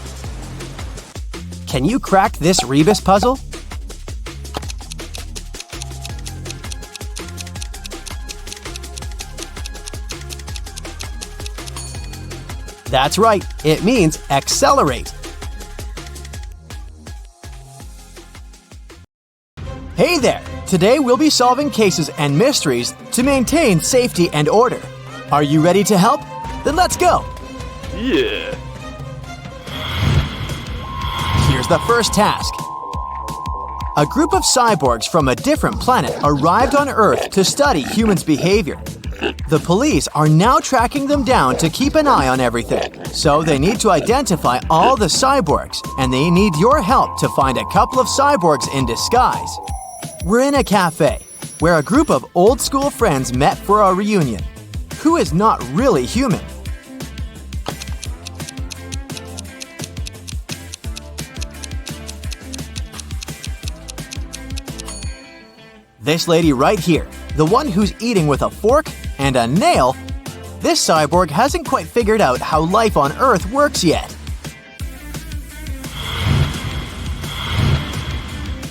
Can you crack this rebus puzzle? That's right, it means accelerate. Hey there! Today we'll be solving cases and mysteries to maintain safety and order. Are you ready to help? Then let's go! Yeah. Here's the first task. A group of cyborgs from a different planet arrived on Earth to study humans' behavior. The police are now tracking them down to keep an eye on everything. So they need to identify all the cyborgs, and they need your help to find a couple of cyborgs in disguise. We're in a cafe, where a group of old-school friends met for a reunion. Who is not really human? This lady right here, the one who's eating with a fork and a nail, this cyborg hasn't quite figured out how life on Earth works yet.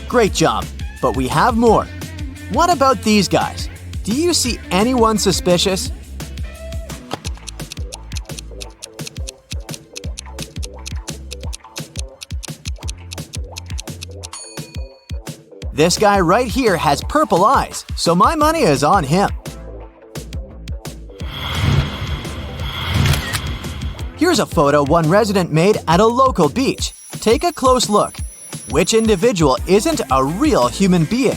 Great job, but we have more. What about these guys? Do you see anyone suspicious? This guy right here has purple eyes, so my money is on him. Here's a photo one resident made at a local beach. Take a close look. Which individual isn't a real human being?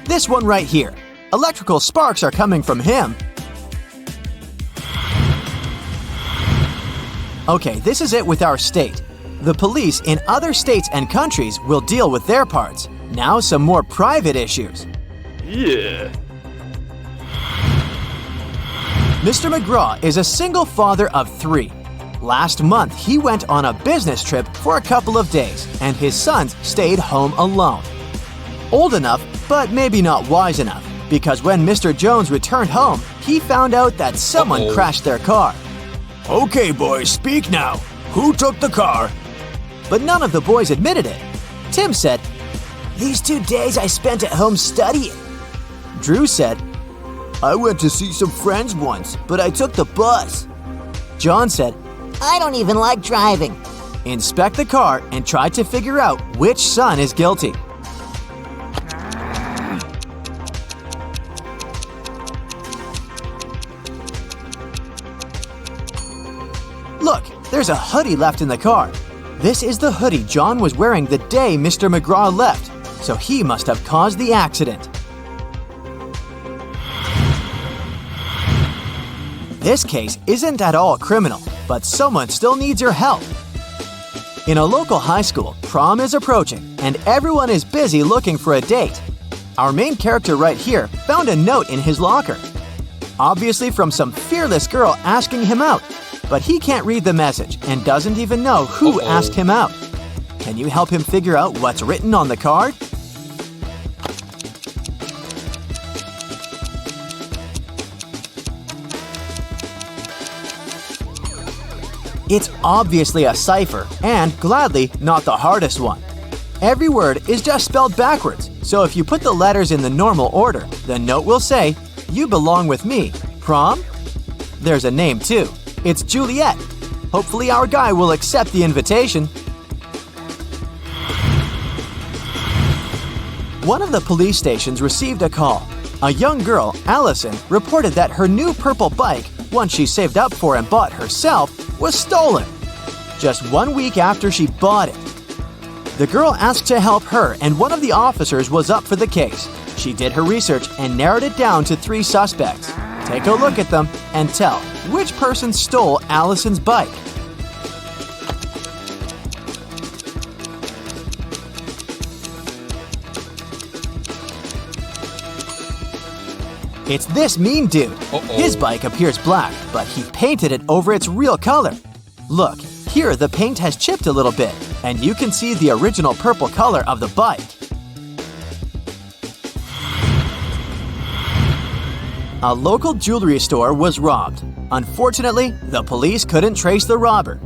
This one right here. Electrical sparks are coming from him. Okay, this is it with our state. The police in other states and countries will deal with their parts. Now some more private issues. Yeah. Mr. McGraw is a single father of 3. Last month, he went on a business trip for a couple of days, and his sons stayed home alone. Old enough, but maybe not wise enough, because when Mr. Jones returned home, he found out that someone crashed their car. Okay, boys, speak now. Who took the car? But none of the boys admitted it. Tim said, These 2 days I spent at home studying. Drew said, I went to see some friends once, but I took the bus. John said, I don't even like driving. inspect the car and try to figure out which son is guilty. Look, there's a hoodie left in the car. This is the hoodie John was wearing the day Mr. McGraw left, so he must have caused the accident. This case isn't at all criminal, but someone still needs your help. In a local high school, prom is approaching, and everyone is busy looking for a date. Our main character right here found a note in his locker. Obviously from some fearless girl asking him out, but he can't read the message and doesn't even know who asked him out. Can you help him figure out what's written on the card? It's obviously a cipher, and gladly not the hardest one. Every word is just spelled backwards, so if you put the letters in the normal order, the note will say, "You belong with me. Prom?" There's a name too. It's Juliet. Hopefully our guy will accept the invitation. One of the police stations received a call. A young girl, Allison, reported that her new purple bike, one she saved up for and bought herself, was stolen. Just 1 week after she bought it. The girl asked to help her, and one of the officers was up for the case. She did her research and narrowed it down to 3 suspects. Take a look at them and tell which person stole Allison's bike. It's this mean dude. His bike appears black, but he painted it over its real color. Look, here the paint has chipped a little bit, and you can see the original purple color of the bike. A local jewelry store was robbed. Unfortunately, the police couldn't trace the robber.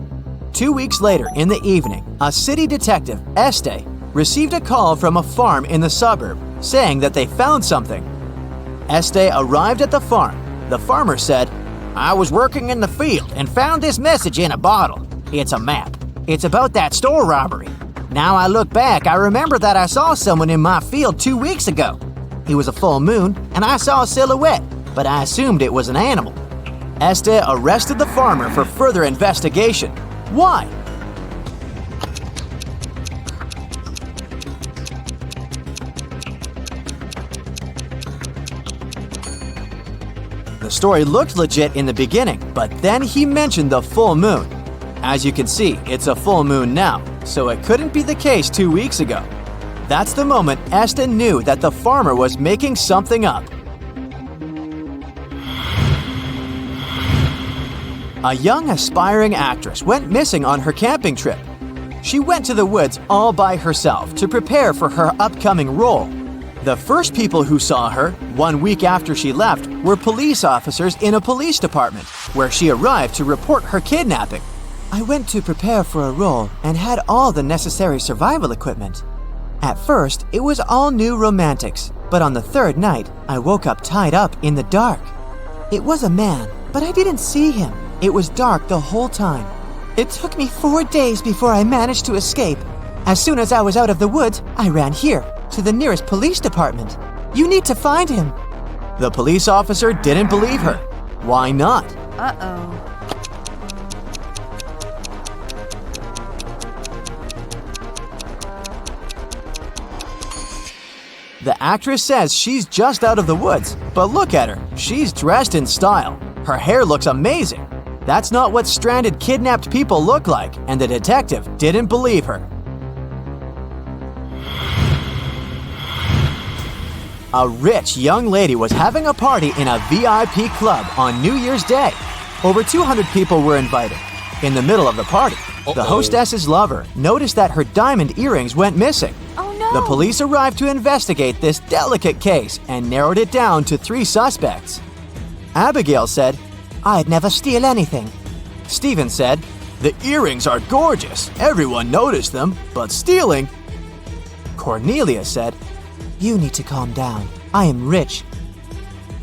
2 weeks later in the evening, a city detective, Este, received a call from a farm in the suburb saying that they found something. Este arrived at the farm. The farmer said, I was working in the field and found this message in a bottle. It's a map. It's about that store robbery. Now I look back, I remember that I saw someone in my field 2 weeks ago. It was a full moon, and I saw a silhouette, but I assumed it was an animal. Este arrested the farmer for further investigation. Why? the story looked legit in the beginning, but then he mentioned the full moon. As you can see, it's a full moon now, so it couldn't be the case 2 weeks ago. That's the moment Eston knew that the farmer was making something up. A young aspiring actress went missing on her camping trip. She went to the woods all by herself to prepare for her upcoming role. The first people who saw her, 1 week after she left, were police officers in a police department, where she arrived to report her kidnapping. I went to prepare for a role and had all the necessary survival equipment. At first, it was all new romantics, but on the third night, I woke up tied up in the dark. It was a man, but I didn't see him. It was dark the whole time. It took me 4 days before I managed to escape. As soon as I was out of the woods, I ran here, to the nearest police department. You need to find him. The police officer didn't believe her. Why not? Uh-oh. The actress says she's just out of the woods, but look at her. She's dressed in style. Her hair looks amazing. That's not what stranded kidnapped people look like, and the detective didn't believe her. A rich young lady was having a party in a VIP club on New Year's Day. Over 200 people were invited. In the middle of the party, the hostess's lover noticed that her diamond earrings went missing. Oh no! The police arrived to investigate this delicate case and narrowed it down to 3 suspects. Abigail said, I'd never steal anything. Stephen said, the earrings are gorgeous. Everyone noticed them, but stealing. Cornelia said, You need to calm down. I am rich.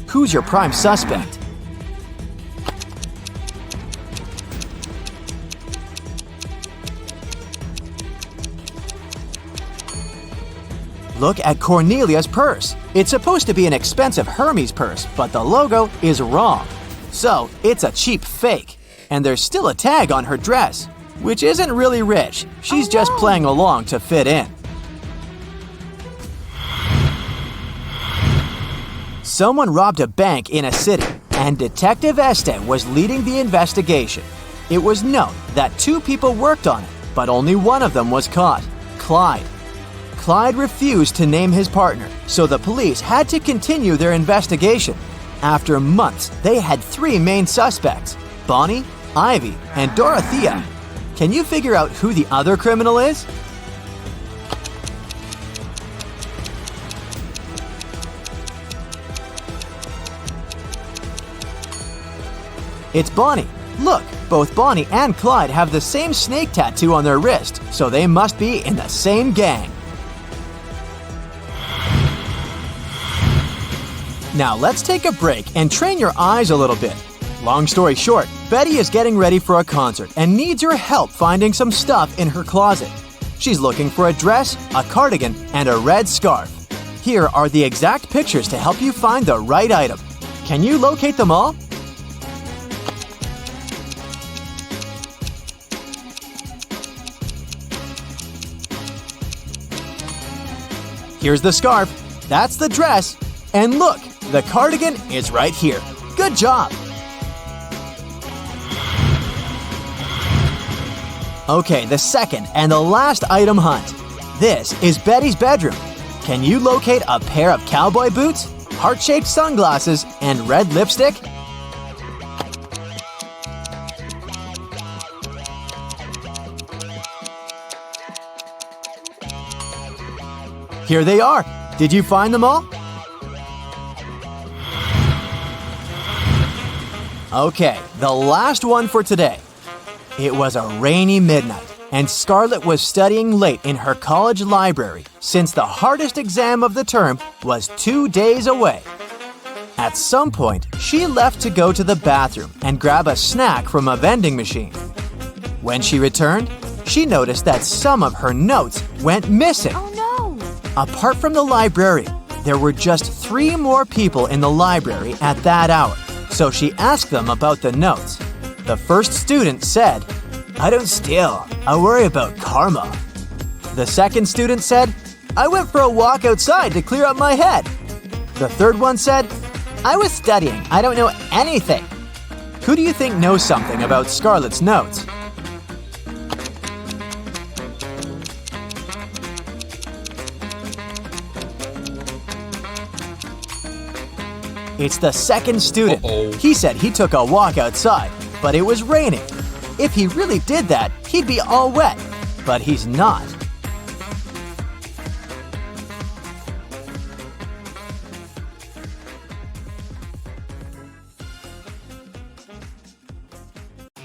who's your prime suspect? Look at Cornelia's purse. It's supposed to be an expensive Hermes purse, but the logo is wrong. So, it's a cheap fake. And there's still a tag on her dress, which isn't really rich. She's just playing along to fit in. Someone robbed a bank in a city, and Detective Este was leading the investigation. It was known that 2 people worked on it, but only one of them was caught, Clyde. Clyde refused to name his partner, so the police had to continue their investigation. After months, they had 3 main suspects, Bonnie, Ivy, and Dorothea. Can you figure out who the other criminal is? It's Bonnie. Look, both Bonnie and Clyde have the same snake tattoo on their wrist, so they must be in the same gang. Now let's take a break and train your eyes a little bit. Long story short, Betty is getting ready for a concert and needs your help finding some stuff in her closet. She's looking for a dress, a cardigan, and a red scarf. Here are the exact pictures to help you find the right item. Can you locate them all? Here's the scarf. That's the dress. And look, the cardigan is right here. Good job! Okay, the second and the last item hunt. This is Betty's bedroom. Can you locate a pair of cowboy boots, heart-shaped sunglasses, and red lipstick? Here they are. Did you find them all? Okay, the last one for today. It was a rainy midnight, and Scarlett was studying late in her college library since the hardest exam of the term was 2 days away. At some point, she left to go to the bathroom and grab a snack from a vending machine. When she returned, she noticed that some of her notes went missing. Oh no! Apart from the librarian, there were just 3 more people in the library at that hour, so she asked them about the notes. The first student said, "I don't steal. I worry about karma." The second student said, "I went for a walk outside to clear up my head." The third one said, I was studying. I don't know anything. Who do you think knows something about Scarlett's notes? It's the second student. He said he took a walk outside, but it was raining. If he really did that, he'd be all wet. But he's not.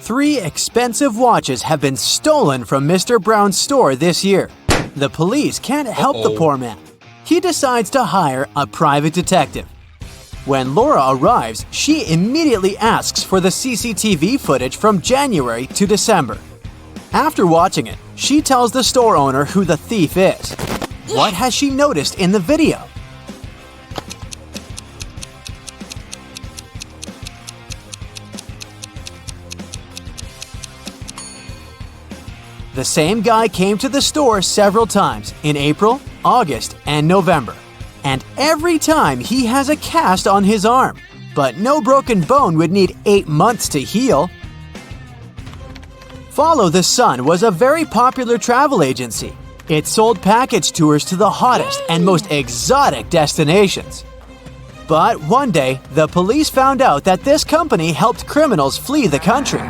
Three expensive watches have been stolen from Mr. Brown's store this year. The police can't help the poor man. He decides to hire a private detective. When Laura arrives, she immediately asks for the CCTV footage from January to December. After watching it, she tells the store owner who the thief is. What has she noticed in the video? The same guy came to the store several times in April, August, and November. And every time he has a cast on his arm. But no broken bone would need 8 months to heal. Follow the Sun was a very popular travel agency. It sold package tours to the hottest and most exotic destinations. But one day, the police found out that this company helped criminals flee the country.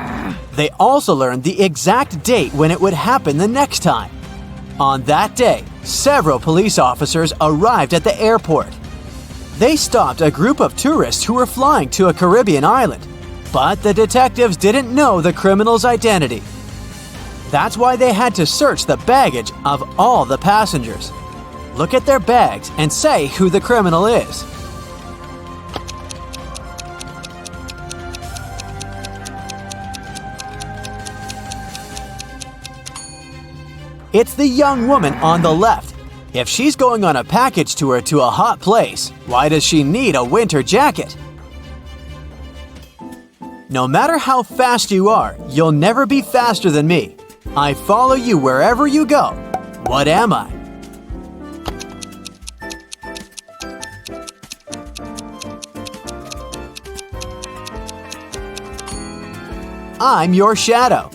They also learned the exact date when it would happen the next time. On that day, several police officers arrived at the airport. They stopped a group of tourists who were flying to a Caribbean island, but the detectives didn't know the criminal's identity. That's why they had to search the baggage of all the passengers. Look at their bags and say who the criminal is. It's the young woman on the left. If she's going on a package tour to a hot place, why does she need a winter jacket? No matter how fast you are, you'll never be faster than me. I follow you wherever you go. What am I? I'm your shadow.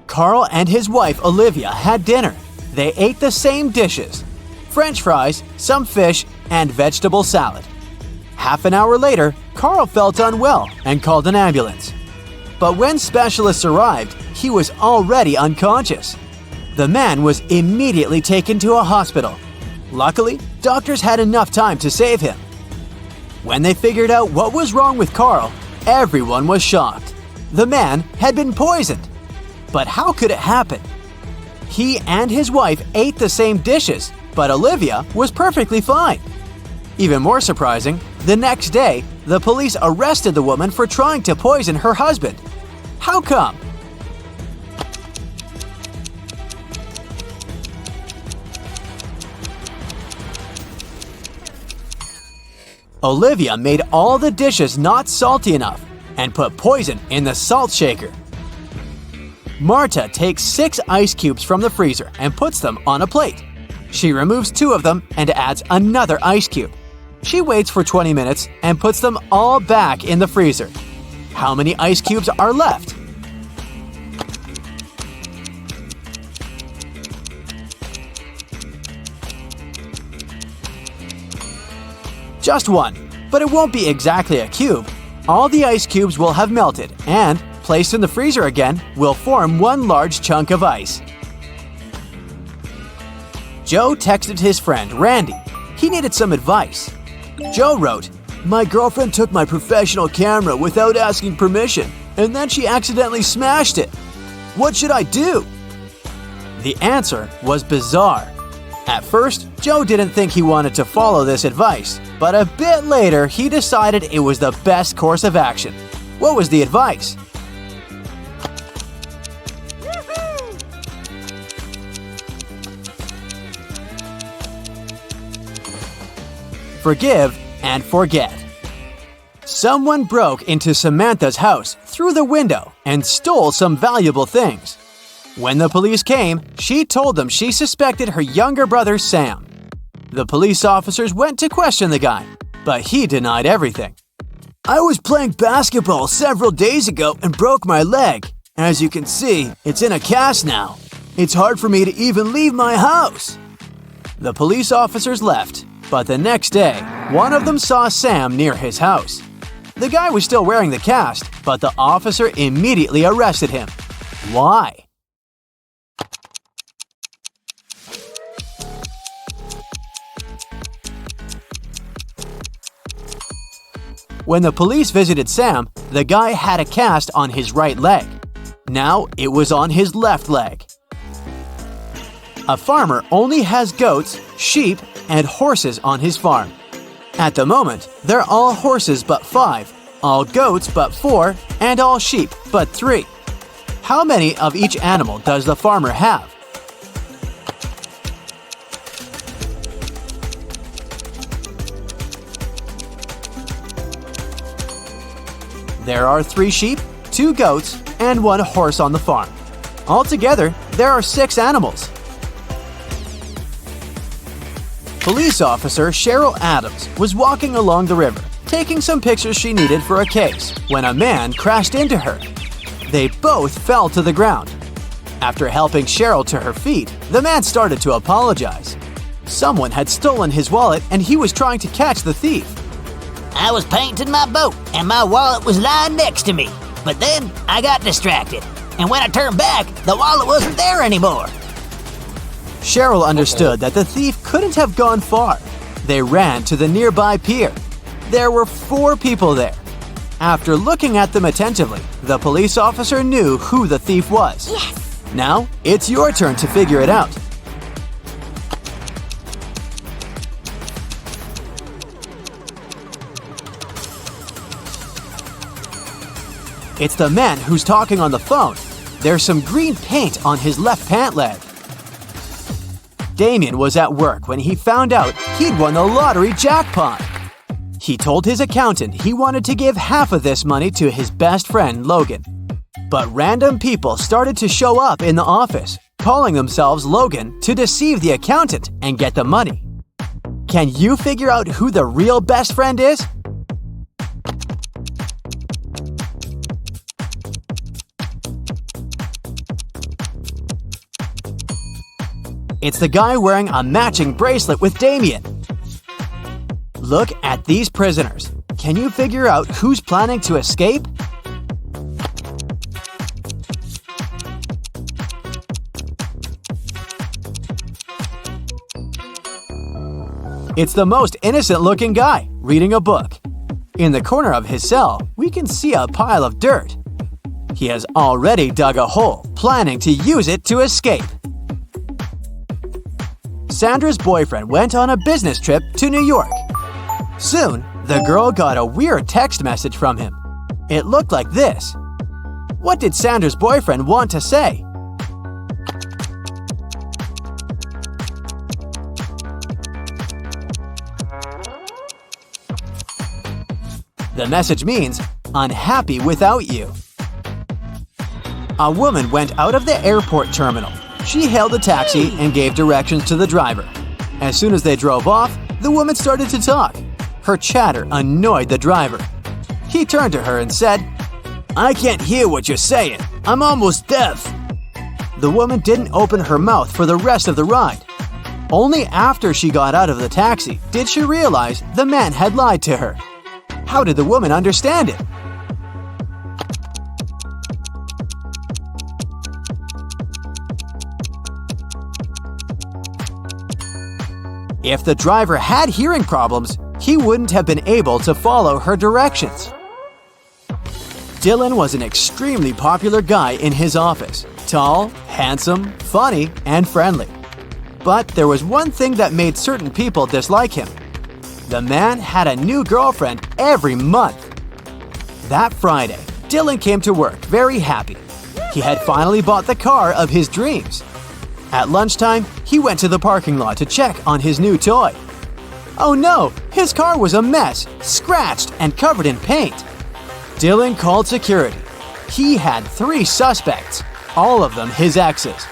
Carl and his wife Olivia had dinner. They ate the same dishes: French fries, some fish, and vegetable salad. Half an hour later, Carl felt unwell and called an ambulance. But when specialists arrived, he was already unconscious. The man was immediately taken to a hospital. Luckily, doctors had enough time to save him. When they figured out what was wrong with Carl, everyone was shocked. The man had been poisoned. But how could it happen? He and his wife ate the same dishes, but Olivia was perfectly fine. Even more surprising, the next day, the police arrested the woman for trying to poison her husband. How come? Olivia made all the dishes not salty enough and put poison in the salt shaker. Marta takes 6 ice cubes from the freezer and puts them on a plate. She removes 2 of them and adds another ice cube. She waits for 20 minutes and puts them all back in the freezer. How many ice cubes are left? Just 1, but it won't be exactly a cube. All the ice cubes will have melted and, placed in the freezer again, will form one large chunk of ice. Joe texted his friend Randy. He needed some advice. Joe wrote, "My girlfriend took my professional camera without asking permission, and then she accidentally smashed it. What should I do?" The answer was bizarre. At first, Joe didn't think he wanted to follow this advice, but a bit later he decided it was the best course of action. What was the advice? Forgive and forget. Someone broke into Samantha's house through the window and stole some valuable things. When the police came, she told them she suspected her younger brother Sam. The police officers went to question the guy. but he denied everything. I was playing basketball several days ago and broke my leg. As you can see, it's in a cast now. It's hard for me to even leave my house. The police officers left, but the next day, one of them saw Sam near his house. The guy was still wearing the cast, but the officer immediately arrested him. Why? When the police visited Sam, the guy had a cast on his right leg. Now it was on his left leg. A farmer only has goats, sheep, and horses on his farm. At the moment, they're all horses but 5, all goats but 4, and all sheep but 3. How many of each animal does the farmer have? There are 3 sheep, 2 goats, and 1 horse on the farm. Altogether, there are 6 animals. Police officer Cheryl Adams was walking along the river, taking some pictures she needed for a case, when a man crashed into her. They both fell to the ground. After helping Cheryl to her feet, the man started to apologize. Someone had stolen his wallet and he was trying to catch the thief. I was painting my boat and my wallet was lying next to me. But then I got distracted. And when I turned back, the wallet wasn't there anymore. Cheryl understood that the thief couldn't have gone far. They ran to the nearby pier. There were 4 people there. After looking at them attentively, the police officer knew who the thief was. Yes! Now, it's your turn to figure it out. It's the man who's talking on the phone. There's some green paint on his left pant leg. Damien was at work when he found out he'd won the lottery jackpot. He told his accountant he wanted to give half of this money to his best friend, Logan. But random people started to show up in the office, calling themselves Logan to deceive the accountant and get the money. Can you figure out who the real best friend is? It's the guy wearing a matching bracelet with Damien. Look at these prisoners. Can you figure out who's planning to escape? It's the most innocent-looking guy, reading a book. In the corner of his cell, we can see a pile of dirt. He has already dug a hole, planning to use it to escape. Sandra's boyfriend went on a business trip to New York. Soon, the girl got a weird text message from him. It looked like this. What did Sandra's boyfriend want to say? The message means, unhappy without you. A woman went out of the airport terminal. She hailed a taxi and gave directions to the driver. As soon as they drove off, the woman started to talk. Her chatter annoyed the driver. He turned to her and said, I can't hear what you're saying. I'm almost deaf. The woman didn't open her mouth for the rest of the ride. Only after she got out of the taxi did she realize the man had lied to her. How did the woman understand it? If the driver had hearing problems, he wouldn't have been able to follow her directions. Dylan was an extremely popular guy in his office. Tall, handsome, funny, and friendly. But there was one thing that made certain people dislike him. The man had a new girlfriend every month. That Friday, Dylan came to work very happy. He had finally bought the car of his dreams. At lunchtime, he went to the parking lot to check on his new toy. Oh no, his car was a mess, scratched and covered in paint. Dylan called security. He had 3 suspects, all of them his exes.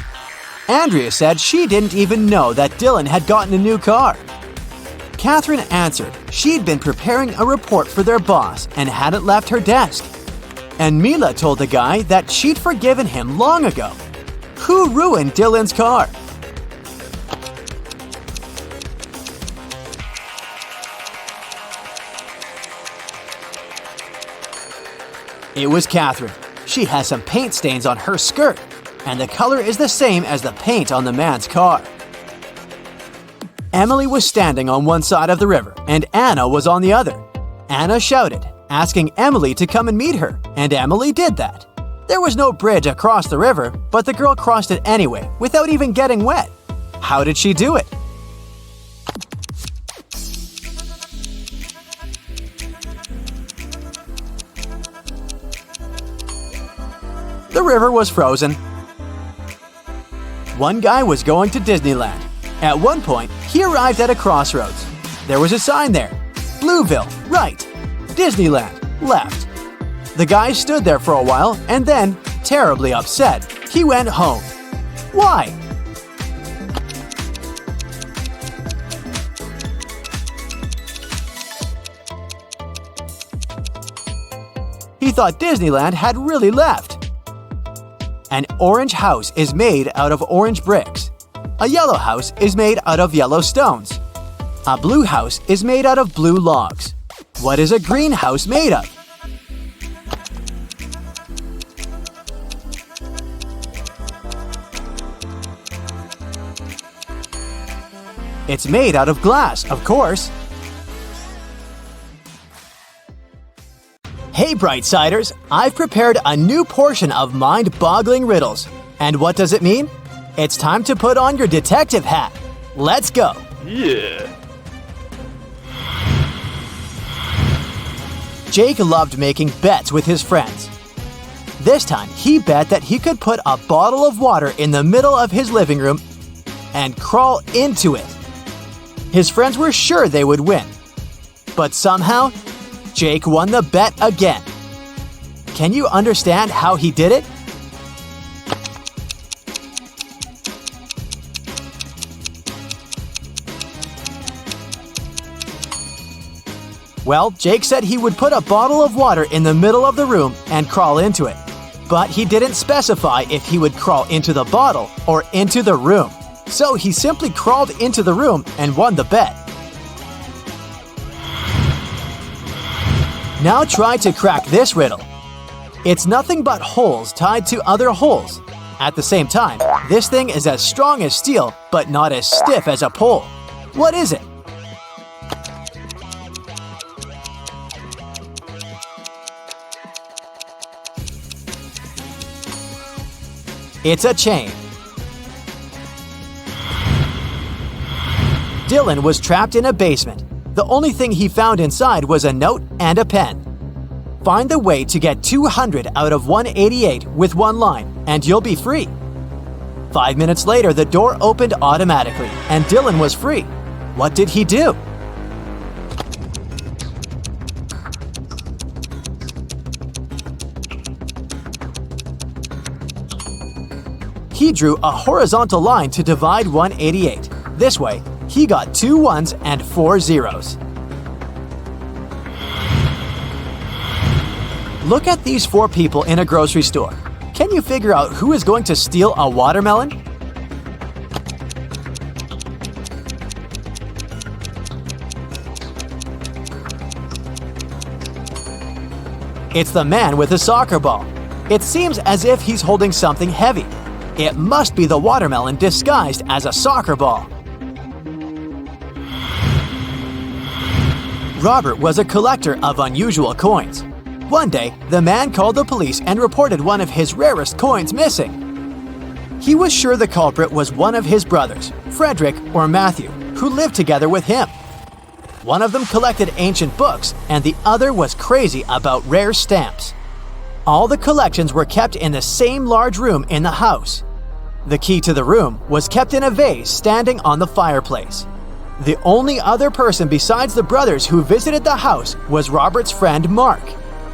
Andrea said she didn't even know that Dylan had gotten a new car. Catherine answered she'd been preparing a report for their boss and hadn't left her desk. And Mila told the guy that she'd forgiven him long ago. Who ruined Dylan's car? It was Catherine. She has some paint stains on her skirt, and the color is the same as the paint on the man's car. Emily was standing on one side of the river, and Anna was on the other. Anna shouted, asking Emily to come and meet her, and Emily did that. There was no bridge across the river, but the girl crossed it anyway, without even getting wet. How did she do it? The river was frozen. One guy was going to Disneyland. At one point, he arrived at a crossroads. There was a sign there. Blueville, right. Disneyland, left. The guy stood there for a while and then, terribly upset, he went home. Why? He thought Disneyland had really left. An orange house is made out of orange bricks. A yellow house is made out of yellow stones. A blue house is made out of blue logs. What is a green house made of? It's made out of glass, of course. Hey Brightsiders, I've prepared a new portion of mind-boggling riddles. And what does it mean? It's time to put on your detective hat. Let's go. Yeah. Jake loved making bets with his friends. This time, he bet that he could put a bottle of water in the middle of his living room and crawl into it. His friends were sure they would win. But somehow, Jake won the bet again. Can you understand how he did it? Well, Jake said he would put a bottle of water in the middle of the room and crawl into it. But he didn't specify if he would crawl into the bottle or into the room. So he simply crawled into the room and won the bet. Now try to crack this riddle. It's nothing but holes tied to other holes. At the same time, this thing is as strong as steel, but not as stiff as a pole. What is it? It's a chain. Dylan was trapped in a basement. The only thing he found inside was a note and a pen. Find the way to get 200 out of 188 with one line, and you'll be free. 5 minutes later, the door opened automatically, and Dylan was free. What did he do? He drew a horizontal line to divide 188. This way, he got 2 ones and 4 zeros. Look at these 4 people in a grocery store. Can you figure out who is going to steal a watermelon? It's the man with a soccer ball. It seems as if he's holding something heavy. It must be the watermelon disguised as a soccer ball. Robert was a collector of unusual coins. One day, the man called the police and reported one of his rarest coins missing. He was sure the culprit was one of his brothers, Frederick or Matthew, who lived together with him. One of them collected ancient books, and the other was crazy about rare stamps. All the collections were kept in the same large room in the house. The key to the room was kept in a vase standing on the fireplace. The only other person besides the brothers who visited the house was Robert's friend Mark.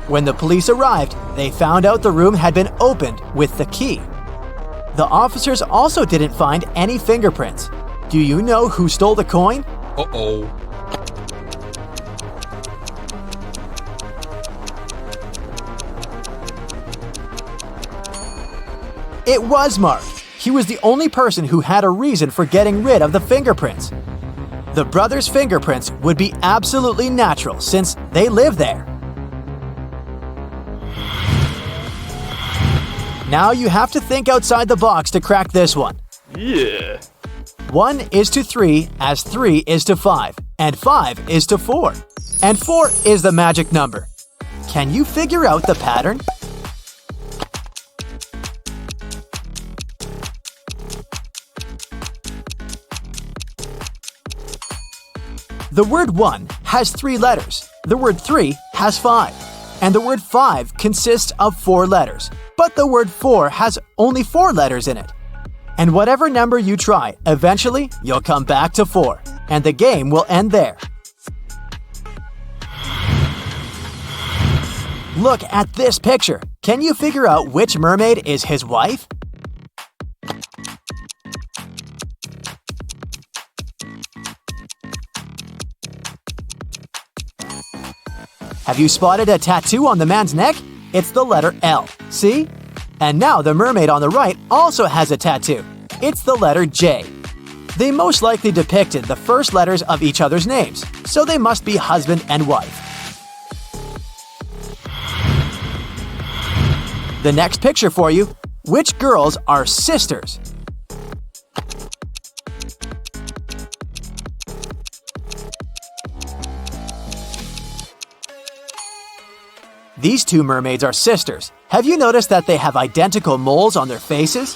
When the police arrived, they found out the room had been opened with the key. The officers also didn't find any fingerprints. Do you know who stole the coin? Uh-oh. It was Mark. He was the only person who had a reason for getting rid of the fingerprints. The brothers' fingerprints would be absolutely natural since they live there. Now you have to think outside the box to crack this one. Yeah. 1 is to 3 as 3 is to 5, and 5 is to 4. And 4 is the magic number. Can you figure out the pattern? The word 1 has 3 letters, the word 3 has 5, and the word 5 consists of 4 letters, but the word 4 has only 4 letters in it. And whatever number you try, eventually you'll come back to 4, and the game will end there. Look at this picture. Can you figure out which mermaid is his wife? Have you spotted a tattoo on the man's neck? It's the letter L. See? And now the mermaid on the right also has a tattoo. It's the letter J. They most likely depicted the first letters of each other's names, so they must be husband and wife. The next picture for you. Which girls are sisters? These two mermaids are sisters. Have you noticed that they have identical moles on their faces?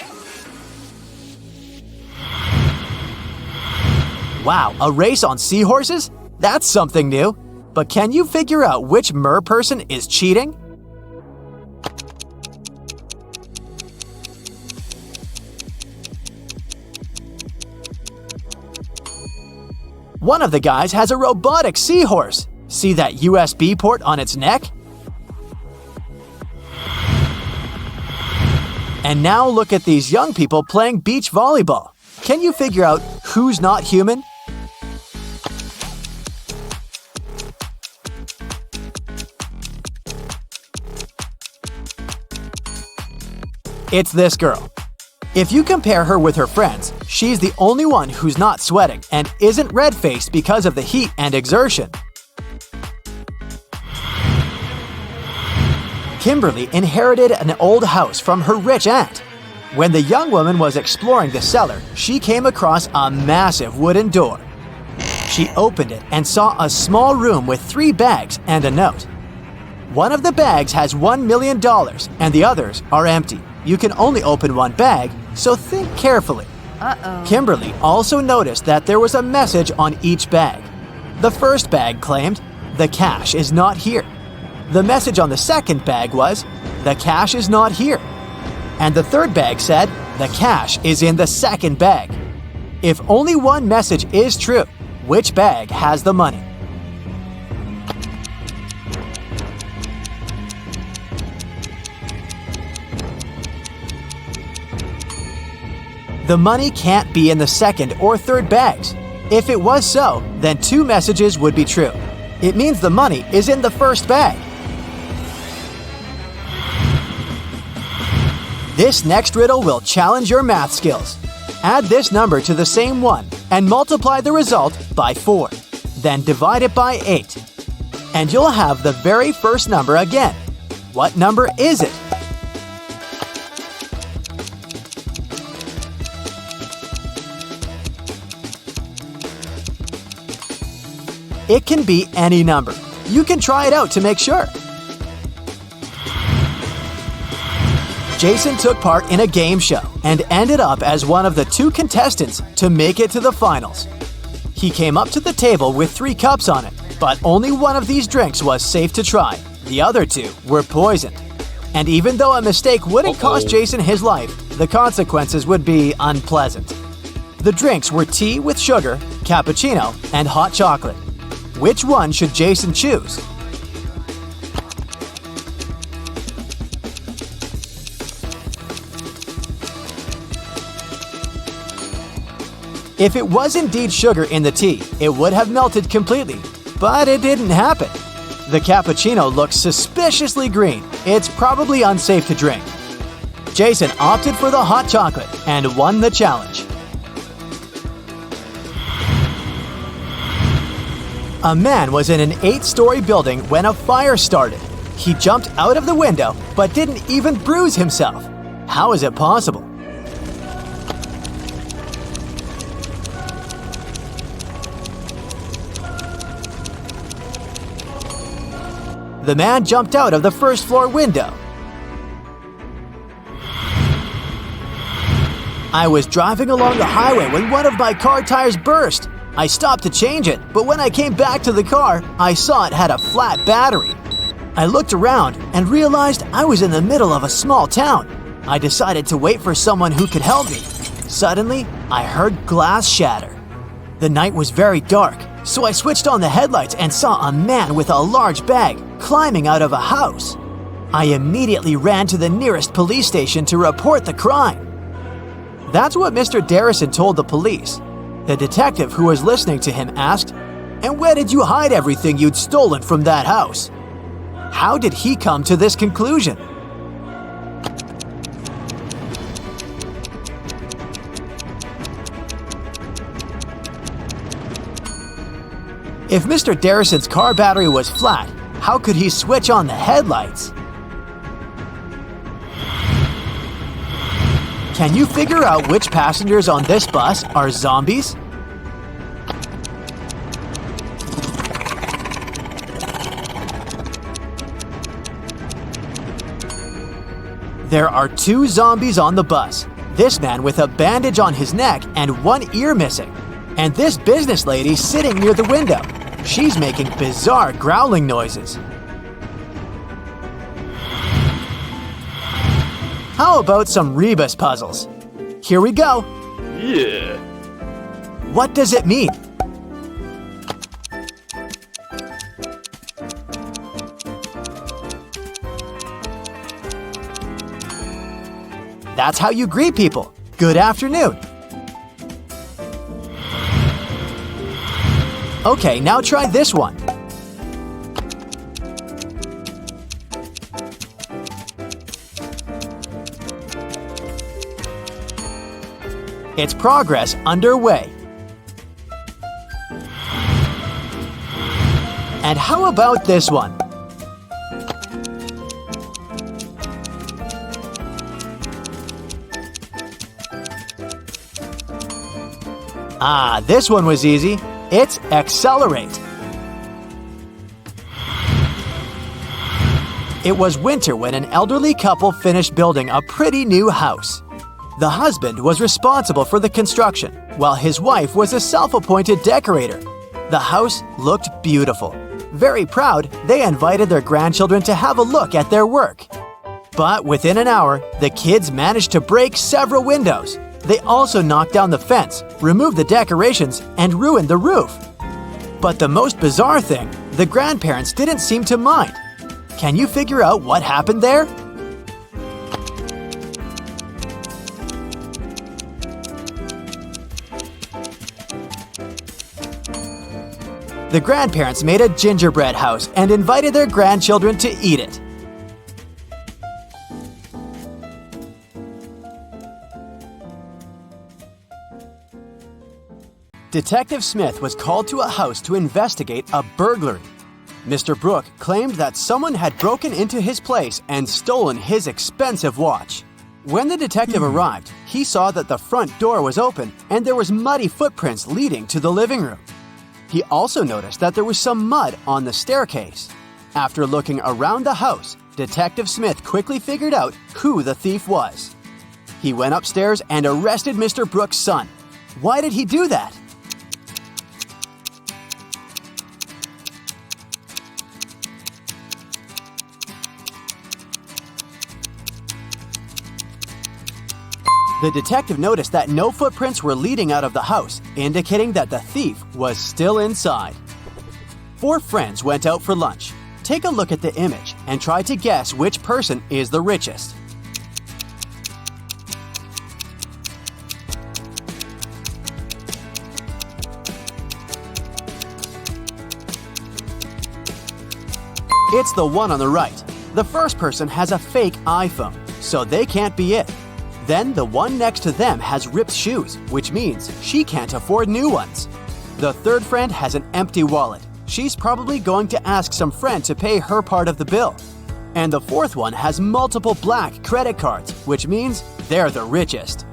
Wow, a race on seahorses? That's something new. But can you figure out which mer person is cheating? One of the guys has a robotic seahorse. See that USB port on its neck? And now look at these young people playing beach volleyball. Can you figure out who's not human? It's this girl. If you compare her with her friends, she's the only one who's not sweating and isn't red-faced because of the heat and exertion. Kimberly inherited an old house from her rich aunt. When the young woman was exploring the cellar, she came across a massive wooden door. She opened it and saw a small room with 3 bags and a note. One of the bags has $1 million and the others are empty. You can only open one bag, so think carefully. Uh-oh. Kimberly also noticed that there was a message on each bag. The first bag claimed, "The cash is not here." The message on the second bag was, "The cash is not here." And the third bag said, "The cash is in the second bag." If only one message is true, which bag has the money? The money can't be in the second or third bags. If it was so, then 2 messages would be true. It means the money is in the first bag. This next riddle will challenge your math skills. Add this number to the same one and multiply the result by 4. Then divide it by 8. And you'll have the very first number again. What number is it? It can be any number. You can try it out to make sure. Jason took part in a game show and ended up as one of the 2 contestants to make it to the finals. He came up to the table with 3 cups on it, but only one of these drinks was safe to try. The other 2 were poisoned. And even though a mistake wouldn't cost Jason his life, the consequences would be unpleasant. The drinks were tea with sugar, cappuccino, and hot chocolate. Which one should Jason choose? If it was indeed sugar in the tea, it would have melted completely, but it didn't happen. The cappuccino looks suspiciously green. It's probably unsafe to drink. Jason opted for the hot chocolate and won the challenge. A man was in an 8-story building when a fire started. He jumped out of the window but didn't even bruise himself. How is it possible? The man jumped out of the first-floor window. I was driving along the highway when one of my car tires burst. I stopped to change it, but when I came back to the car, I saw it had a flat battery. I looked around and realized I was in the middle of a small town. I decided to wait for someone who could help me. Suddenly, I heard glass shatter. The night was very dark, so I switched on the headlights and saw a man with a large bag climbing out of a house. I immediately ran to the nearest police station to report the crime. That's what Mr. Darrison told the police. The detective who was listening to him asked, "And where did you hide everything you'd stolen from that house?" How did he come to this conclusion? If Mr. Darrison's car battery was flat, how could he switch on the headlights? Can you figure out which passengers on this bus are zombies? There are 2 zombies on the bus. This man with a bandage on his neck and one ear missing. And this business lady sitting near the window. She's making bizarre growling noises. How about some rebus puzzles? Here we go. Yeah. What does it mean? That's how you greet people. Good afternoon. Okay, now try this one. It's progress underway. And how about this one? This one was easy. It's accelerate. It was winter when an elderly couple finished building a pretty new house. The husband was responsible for the construction, while his wife was a self-appointed decorator. The house looked beautiful. Very proud, they invited their grandchildren to have a look at their work. But within an hour, the kids managed to break several windows. They also knocked down the fence, removed the decorations, and ruined the roof. But the most bizarre thing, the grandparents didn't seem to mind. Can you figure out what happened there? The grandparents made a gingerbread house and invited their grandchildren to eat it. Detective Smith was called to a house to investigate a burglary. Mr. Brooke claimed that someone had broken into his place and stolen his expensive watch. When the detective arrived, he saw that the front door was open and there was muddy footprints leading to the living room. He also noticed that there was some mud on the staircase. After looking around the house, Detective Smith quickly figured out who the thief was. He went upstairs and arrested Mr. Brooks' son. Why did he do that? The detective noticed that no footprints were leading out of the house, indicating that the thief was still inside. 4 friends went out for lunch. Take a look at the image and try to guess which person is the richest. It's the one on the right. The first person has a fake iPhone, so they can't be it. Then the one next to them has ripped shoes, which means she can't afford new ones. The third friend has an empty wallet. She's probably going to ask some friend to pay her part of the bill. And the fourth one has multiple black credit cards, which means they're the richest.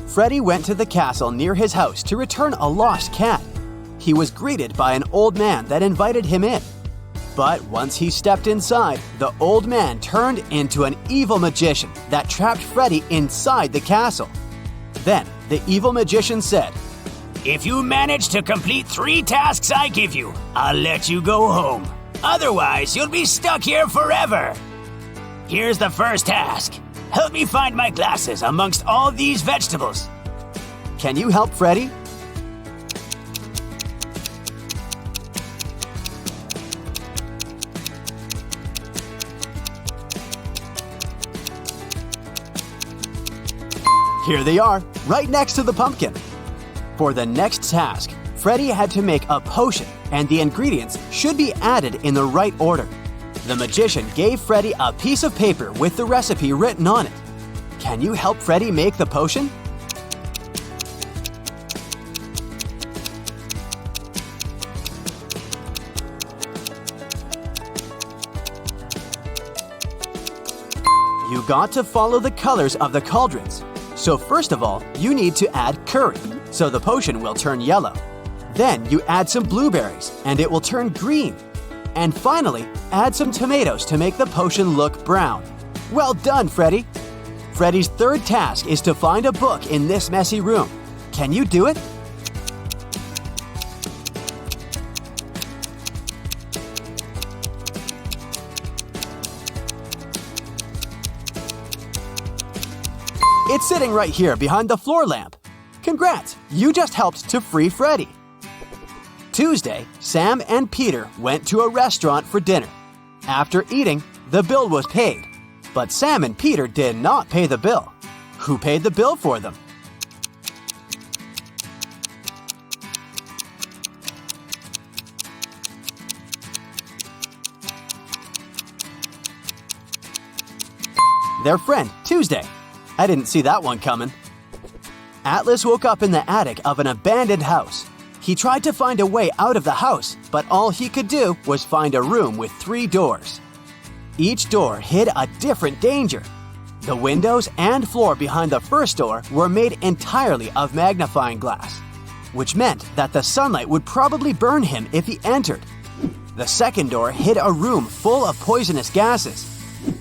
Freddy went to the castle near his house to return a lost cat. He was greeted by an old man that invited him in. But once he stepped inside, the old man turned into an evil magician that trapped Freddy inside the castle. Then the evil magician said, If you manage to complete 3 tasks I give you, I'll let you go home. Otherwise, you'll be stuck here forever. Here's the first task. Help me find my glasses amongst all these vegetables. "Can you help Freddy?" Here they are, right next to the pumpkin. For the next task, Freddy had to make a potion, and the ingredients should be added in the right order. The magician gave Freddy a piece of paper with the recipe written on it. Can you help Freddy make the potion? You got to follow the colors of the cauldrons. So first of all, you need to add curry, so the potion will turn yellow. Then you add some blueberries, and it will turn green. And finally, add some tomatoes to make the potion look brown. Well done, Freddy! Freddy's third task is to find a book in this messy room. Can you do it? It's sitting right here behind the floor lamp. Congrats, you just helped to free Freddy. Tuesday, Sam and Peter went to a restaurant for dinner. After eating, the bill was paid. But Sam and Peter did not pay the bill. Who paid the bill for them? Their friend, Tuesday. I didn't see that one coming. Atlas woke up in the attic of an abandoned house. He tried to find a way out of the house, but all he could do was find a room with 3 doors. Each door hid a different danger. The windows and floor behind the first door were made entirely of magnifying glass, which meant that the sunlight would probably burn him if he entered. The second door hid a room full of poisonous gases.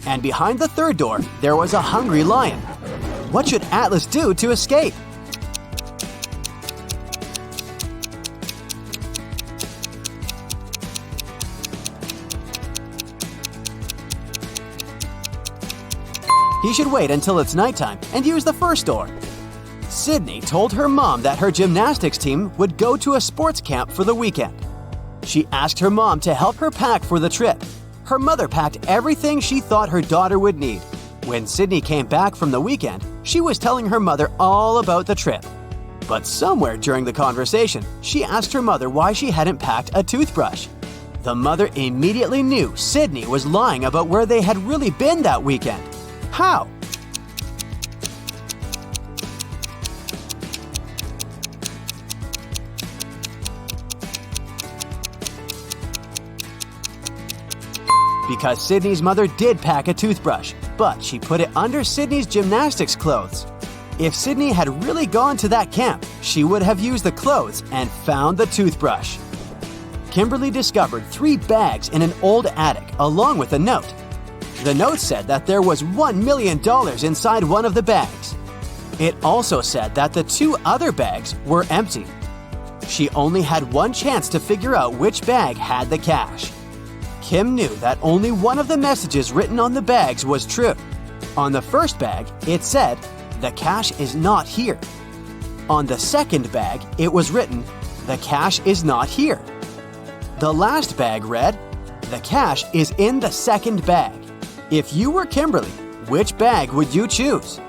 And behind the third door, there was a hungry lion. What should Atlas do to escape? He should wait until it's nighttime and use the first door. Sydney told her mom that her gymnastics team would go to a sports camp for the weekend. She asked her mom to help her pack for the trip. Her mother packed everything she thought her daughter would need. When Sydney came back from the weekend, she was telling her mother all about the trip. But somewhere during the conversation, she asked her mother why she hadn't packed a toothbrush. The mother immediately knew Sydney was lying about where they had really been that weekend. How? Because Sydney's mother did pack a toothbrush, but she put it under Sydney's gymnastics clothes. If Sydney had really gone to that camp, she would have used the clothes and found the toothbrush. Kimberly discovered 3 bags in an old attic along with a note. The note said that there was $1 million inside one of the bags. It also said that the 2 other bags were empty. She only had one chance to figure out which bag had the cash. Kim knew that only one of the messages written on the bags was true. On the first bag, it said, "The cash is not here." On the second bag, it was written, "The cash is not here." The last bag read, "The cash is in the second bag." If you were Kimberly, which bag would you choose?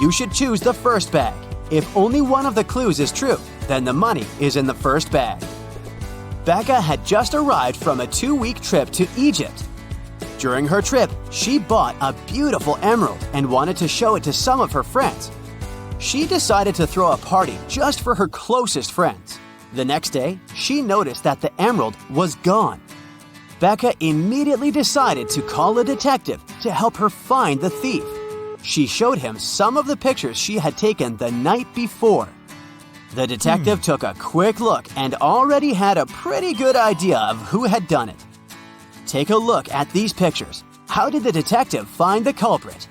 You should choose the first bag. If only one of the clues is true, then the money is in the first bag. Becca had just arrived from a 2-week trip to Egypt. During her trip, she bought a beautiful emerald and wanted to show it to some of her friends. She decided to throw a party just for her closest friends. The next day, she noticed that the emerald was gone. Becca immediately decided to call a detective to help her find the thief. She showed him some of the pictures she had taken the night before. The detective took a quick look and already had a pretty good idea of who had done it. Take a look at these pictures. How did the detective find the culprit?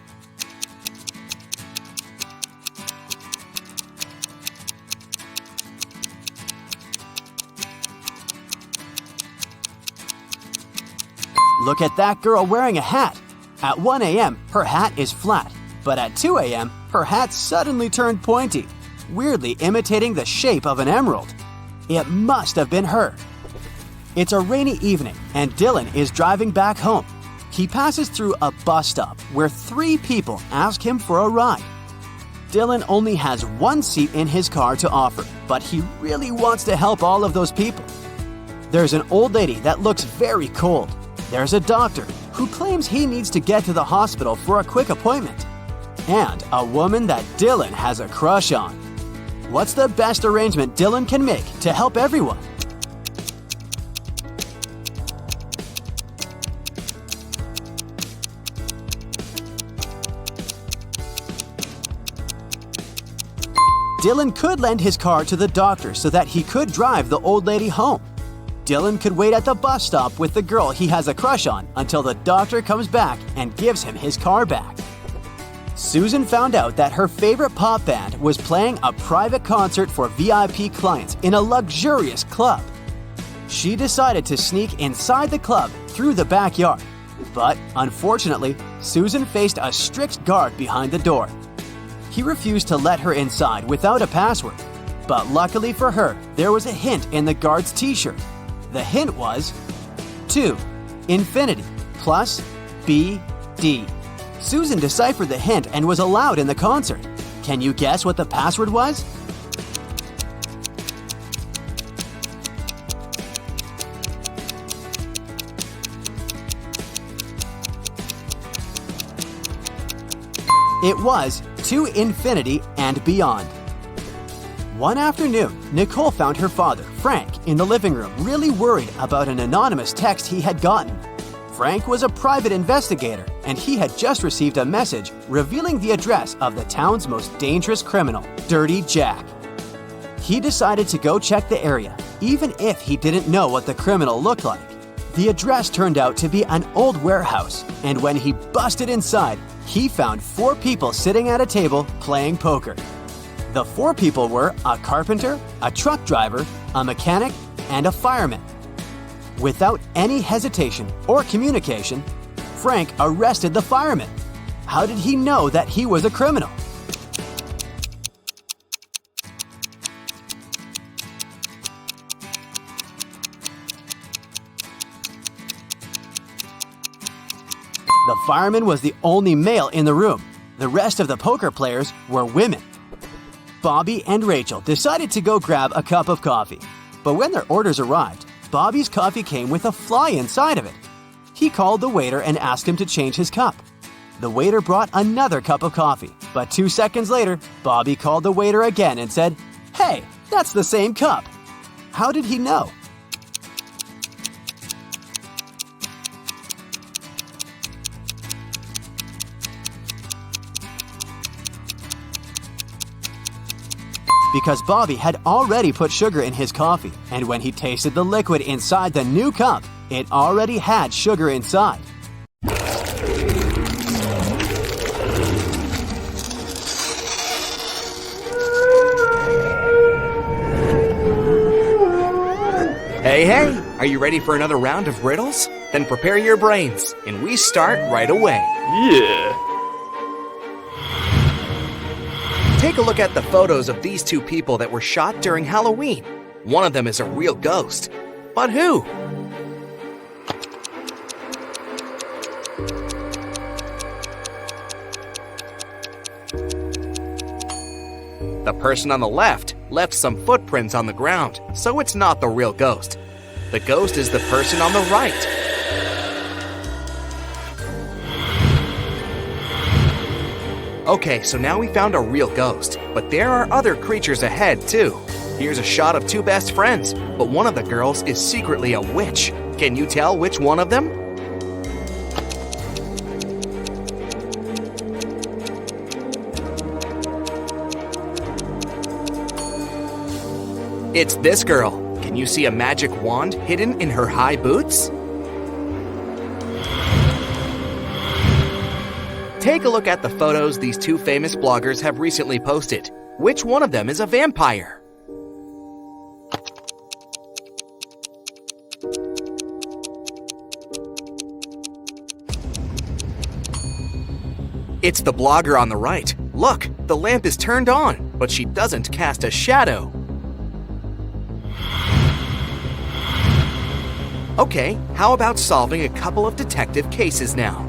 Look at that girl wearing a hat. At 1 a.m., her hat is flat, but at 2 a.m., her hat suddenly turned pointy, weirdly imitating the shape of an emerald. It must have been her. It's a rainy evening, and Dylan is driving back home. He passes through a bus stop where 3 people ask him for a ride. Dylan only has 1 seat in his car to offer, but he really wants to help all of those people. There's an old lady that looks very cold. There's a doctor who claims he needs to get to the hospital for a quick appointment. And a woman that Dylan has a crush on. What's the best arrangement Dylan can make to help everyone? Dylan could lend his car to the doctor so that he could drive the old lady home. Dylan could wait at the bus stop with the girl he has a crush on until the doctor comes back and gives him his car back. Susan found out that her favorite pop band was playing a private concert for VIP clients in a luxurious club. She decided to sneak inside the club through the backyard. But unfortunately, Susan faced a strict guard behind the door. He refused to let her inside without a password. But luckily for her, there was a hint in the guard's t-shirt. The hint was 2, infinity, plus BD. Susan deciphered the hint and was allowed in the concert. Can you guess what the password was? It was to infinity and beyond. One afternoon, Nicole found her father, Frank, in the living room, really worried about an anonymous text he had gotten. Frank was a private investigator, and he had just received a message revealing the address of the town's most dangerous criminal, Dirty Jack. He decided to go check the area, even if he didn't know what the criminal looked like. The address turned out to be an old warehouse, and when he busted inside, he found 4 people sitting at a table playing poker. The 4 people were a carpenter, a truck driver, a mechanic, and a fireman. Without any hesitation or communication, Frank arrested the fireman. How did he know that he was a criminal? The fireman was the only male in the room. The rest of the poker players were women. Bobby and Rachel decided to go grab a cup of coffee. But when their orders arrived, Bobby's coffee came with a fly inside of it. He called the waiter and asked him to change his cup. The waiter brought another cup of coffee, but 2 seconds later, Bobby called the waiter again and said, "Hey, that's the same cup." How did he know? Because Bobby had already put sugar in his coffee, and when he tasted the liquid inside the new cup, it already had sugar inside. Hey, are you ready for another round of riddles? Then prepare your brains, and we start right away. Yeah. Take a look at the photos of these 2 people that were shot during Halloween. One of them is a real ghost. But who? The person on the left left some footprints on the ground, so it's not the real ghost. The ghost is the person on the right. Okay, so now we found a real ghost, but there are other creatures ahead too. Here's a shot of two best friends, but one of the girls is secretly a witch. Can you tell which one of them? It's this girl. Can you see a magic wand hidden in her high boots? Take a look at the photos these two famous bloggers have recently posted. Which one of them is a vampire? It's the blogger on the right. Look, the lamp is turned on, but she doesn't cast a shadow. Okay, how about solving a couple of detective cases now?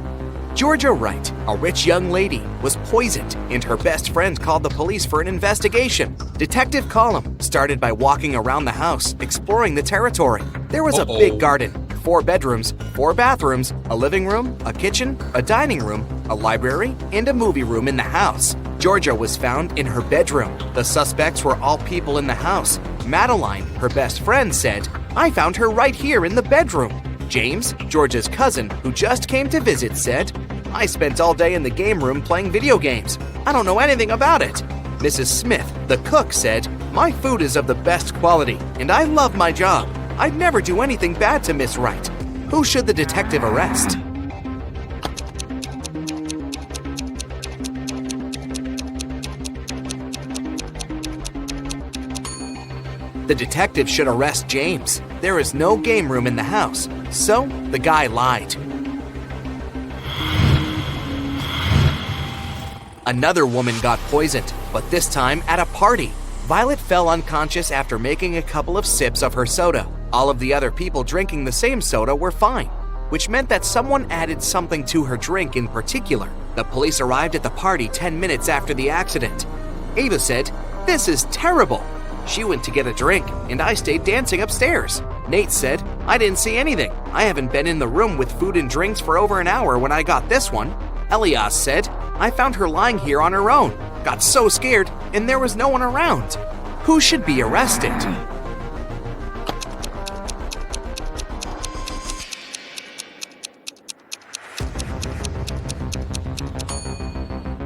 Georgia Wright, a rich young lady, was poisoned, and her best friend called the police for an investigation. Detective Column started by walking around the house, exploring the territory. There was a big garden, 4 bedrooms, 4 bathrooms, a living room, a kitchen, a dining room, a library, and a movie room in the house. Georgia was found in her bedroom. The suspects were all people in the house. Madeline, her best friend, said, "I found her right here in the bedroom." James, Georgia's cousin, who just came to visit, said, "I spent all day in the game room playing video games. I don't know anything about it." Mrs. Smith, the cook, said, "My food is of the best quality, and I love my job. I'd never do anything bad to Miss Wright." Who should the detective arrest? The detective should arrest James. There is no game room in the house, so the guy lied. Another woman got poisoned, but this time at a party. Violet fell unconscious after making a couple of sips of her soda. All of the other people drinking the same soda were fine, which meant that someone added something to her drink in particular. The police arrived at the party 10 minutes after the accident. Ava said, "This is terrible." She went to get a drink, and I stayed dancing upstairs. Nate said, "I didn't see anything. I haven't been in the room with food and drinks for over an hour when I got this one." Elias said, "I found her lying here on her own. Got so scared, and there was no one around." Who should be arrested?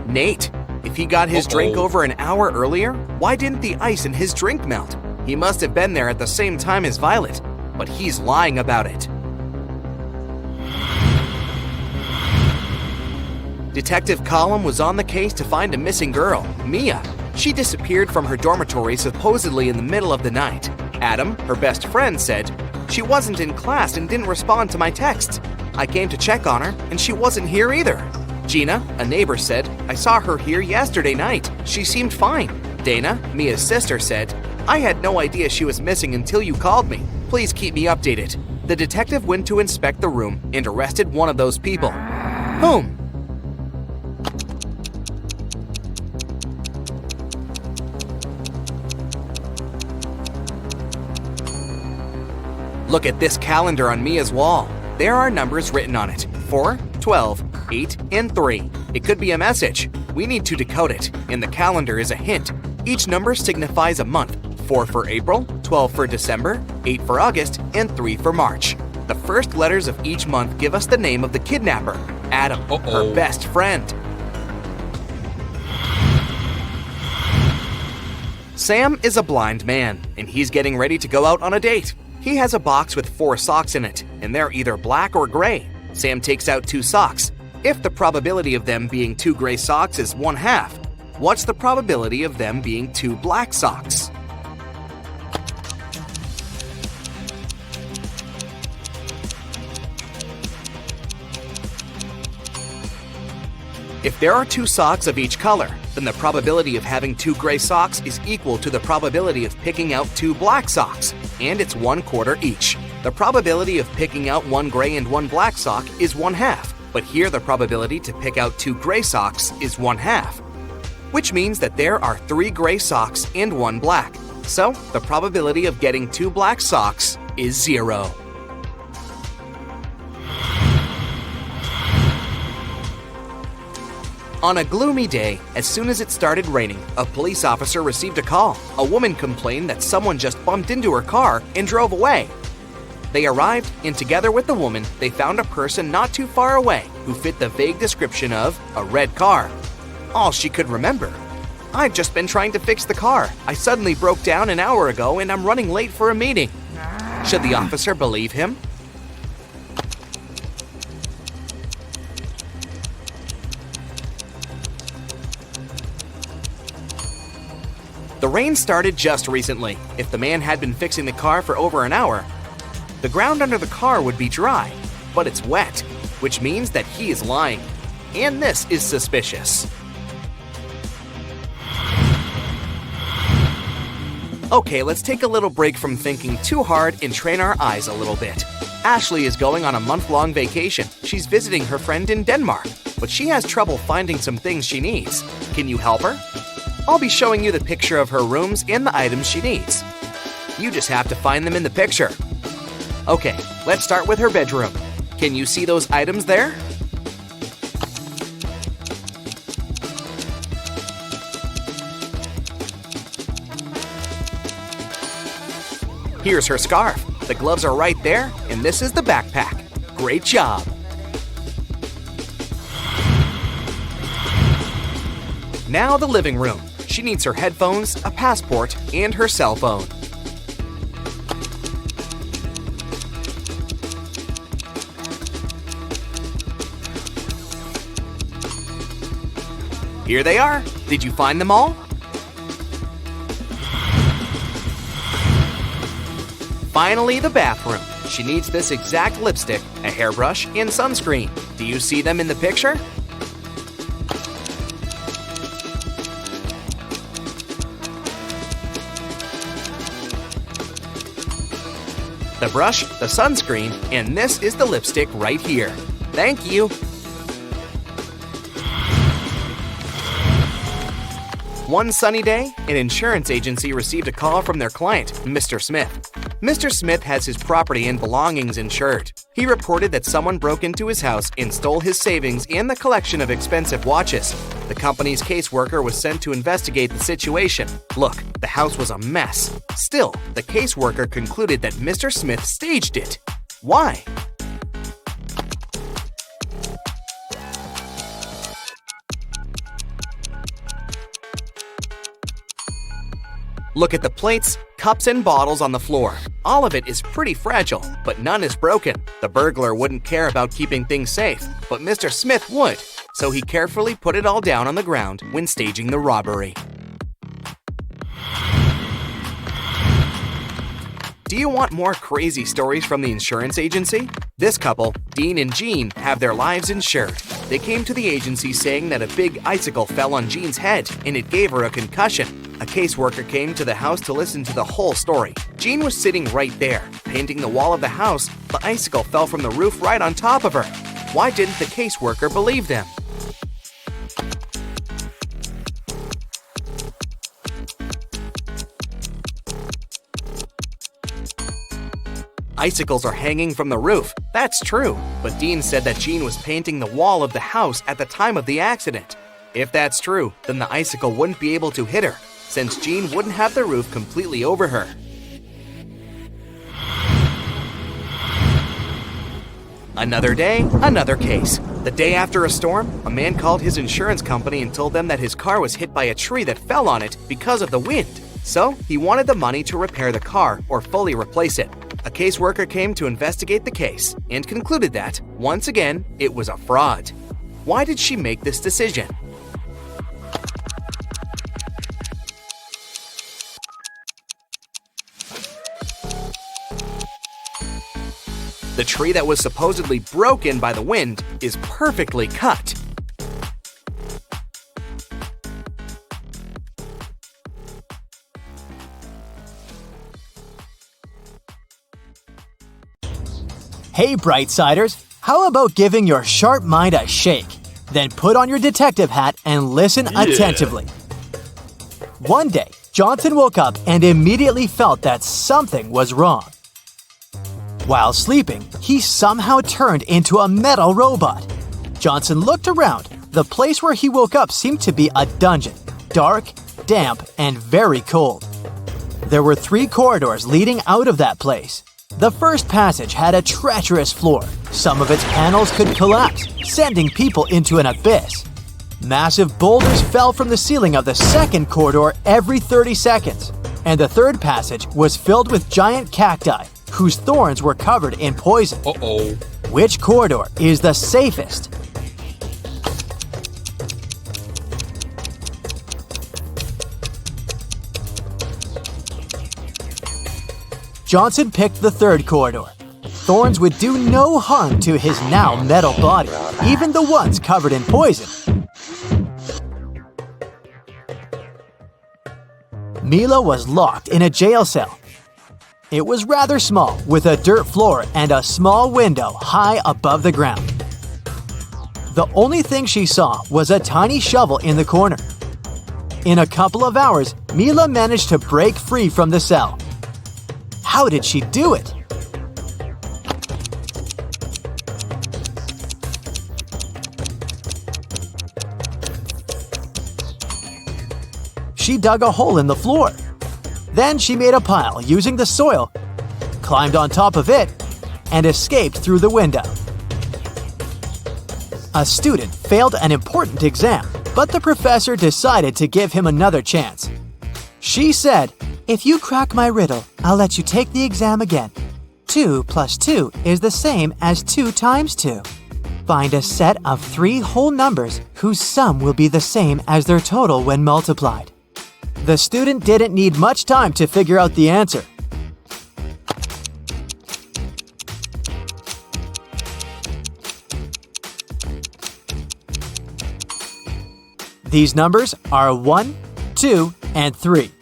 Nate. If he got his drink over an hour earlier, why didn't the ice in his drink melt? He must have been there at the same time as Violet, but he's lying about it. Detective Column was on the case to find a missing girl, Mia. She disappeared from her dormitory supposedly in the middle of the night. Adam, her best friend, said, "She wasn't in class and didn't respond to my texts. I came to check on her, and she wasn't here either." Gina, a neighbor, said, "I saw her here yesterday night. She seemed fine." Dana, Mia's sister, said, "I had no idea she was missing until you called me. Please keep me updated." The detective went to inspect the room and arrested one of those people. Whom? Look at this calendar on Mia's wall. There are numbers written on it: 4, 12, 8, and 3. It could be a message. We need to decode it, and the calendar is a hint. Each number signifies a month: 4 for April, 12 for December, 8 for August, and 3 for March. The first letters of each month give us the name of the kidnapper, Adam, her best friend. Sam is a blind man, and he's getting ready to go out on a date. He has a box with 4 socks in it, and they're either black or gray. Sam takes out 2 socks. If the probability of them being 2 gray socks is 1/2, what's the probability of them being 2 black socks? If there are 2 socks of each color, then the probability of having 2 gray socks is equal to the probability of picking out 2 black socks, and it's 1/4 each. The probability of picking out 1 gray and 1 black sock is 1/2, but here the probability to pick out 2 gray socks is 1/2. which means that there are 3 gray socks and 1 black. So, the probability of getting 2 black socks is 0. On a gloomy day, as soon as it started raining, a police officer received a call. A woman complained that someone just bumped into her car and drove away. They arrived, and together with the woman, they found a person not too far away who fit the vague description of a red car. All she could remember: "I've just been trying to fix the car. I suddenly broke down an hour ago and I'm running late for a meeting." Should the officer believe him? The rain started just recently. If the man had been fixing the car for over an hour, the ground under the car would be dry, but it's wet, which means that he is lying. And this is suspicious. Okay, let's take a little break from thinking too hard and train our eyes a little bit. Ashley is going on a month-long vacation. She's visiting her friend in Denmark, but she has trouble finding some things she needs. Can you help her? I'll be showing you the picture of her rooms and the items she needs. You just have to find them in the picture. Okay, let's start with her bedroom. Can you see those items there? Here's her scarf. The gloves are right there, and this is the backpack. Great job! Now the living room. She needs her headphones, a passport, and her cell phone. Here they are. Did you find them all? Finally, the bathroom. She needs this exact lipstick, a hairbrush, and sunscreen. Do you see them in the picture? The brush, the sunscreen, and this is the lipstick right here. Thank you. One sunny day, an insurance agency received a call from their client, Mr. Smith. Mr. Smith has his property and belongings insured. He reported that someone broke into his house and stole his savings and the collection of expensive watches. The company's caseworker was sent to investigate the situation. Look, the house was a mess. Still, the caseworker concluded that Mr. Smith staged it. Why? Look at the plates, cups, and bottles on the floor. All of it is pretty fragile, but none is broken. The burglar wouldn't care about keeping things safe, but Mr. Smith would, so he carefully put it all down on the ground when staging the robbery. Do you want more crazy stories from the insurance agency? This couple, Dean and Jean, have their lives insured. They came to the agency saying that a big icicle fell on Jean's head and it gave her a concussion. A caseworker came to the house to listen to the whole story. Jean was sitting right there, painting the wall of the house. The icicle fell from the roof right on top of her. Why didn't the caseworker believe them? Icicles are hanging from the roof. That's true, but Dean said that Jean was painting the wall of the house at the time of the accident. If that's true, then the icicle wouldn't be able to hit her, since Jean wouldn't have the roof completely over her. Another day, another case. The day after a storm, a man called his insurance company and told them that his car was hit by a tree that fell on it because of the wind. So, he wanted the money to repair the car or fully replace it. A caseworker came to investigate the case and concluded that, once again, it was a fraud. Why did she make this decision? The tree that was supposedly broken by the wind is perfectly cut. Hey, Brightsiders, how about giving your sharp mind a shake? Then put on your detective hat and listen attentively. One day, Johnson woke up and immediately felt that something was wrong. While sleeping, he somehow turned into a metal robot. Johnson looked around. The place where he woke up seemed to be a dungeon, dark, damp, and very cold. There were 3 corridors leading out of that place. The first passage had a treacherous floor. Some of its panels could collapse, sending people into an abyss. Massive boulders fell from the ceiling of the second corridor every 30 seconds. And the third passage was filled with giant cacti, whose thorns were covered in poison. Uh-oh. Which corridor is the safest? Johnson picked the third corridor. Thorns would do no harm to his now metal body, even the ones covered in poison. Mila was locked in a jail cell. It was rather small, with a dirt floor and a small window high above the ground. The only thing she saw was a tiny shovel in the corner. In a couple of hours, Mila managed to break free from the cell. How did she do it? She dug a hole in the floor. Then she made a pile using the soil, climbed on top of it, and escaped through the window. A student failed an important exam, but the professor decided to give him another chance. She said, "If you crack my riddle, I'll let you take the exam again. 2 plus 2 is the same as 2 times 2. Find a set of 3 whole numbers whose sum will be the same as their total when multiplied." The student didn't need much time to figure out the answer. These numbers are 1, 2, and 3.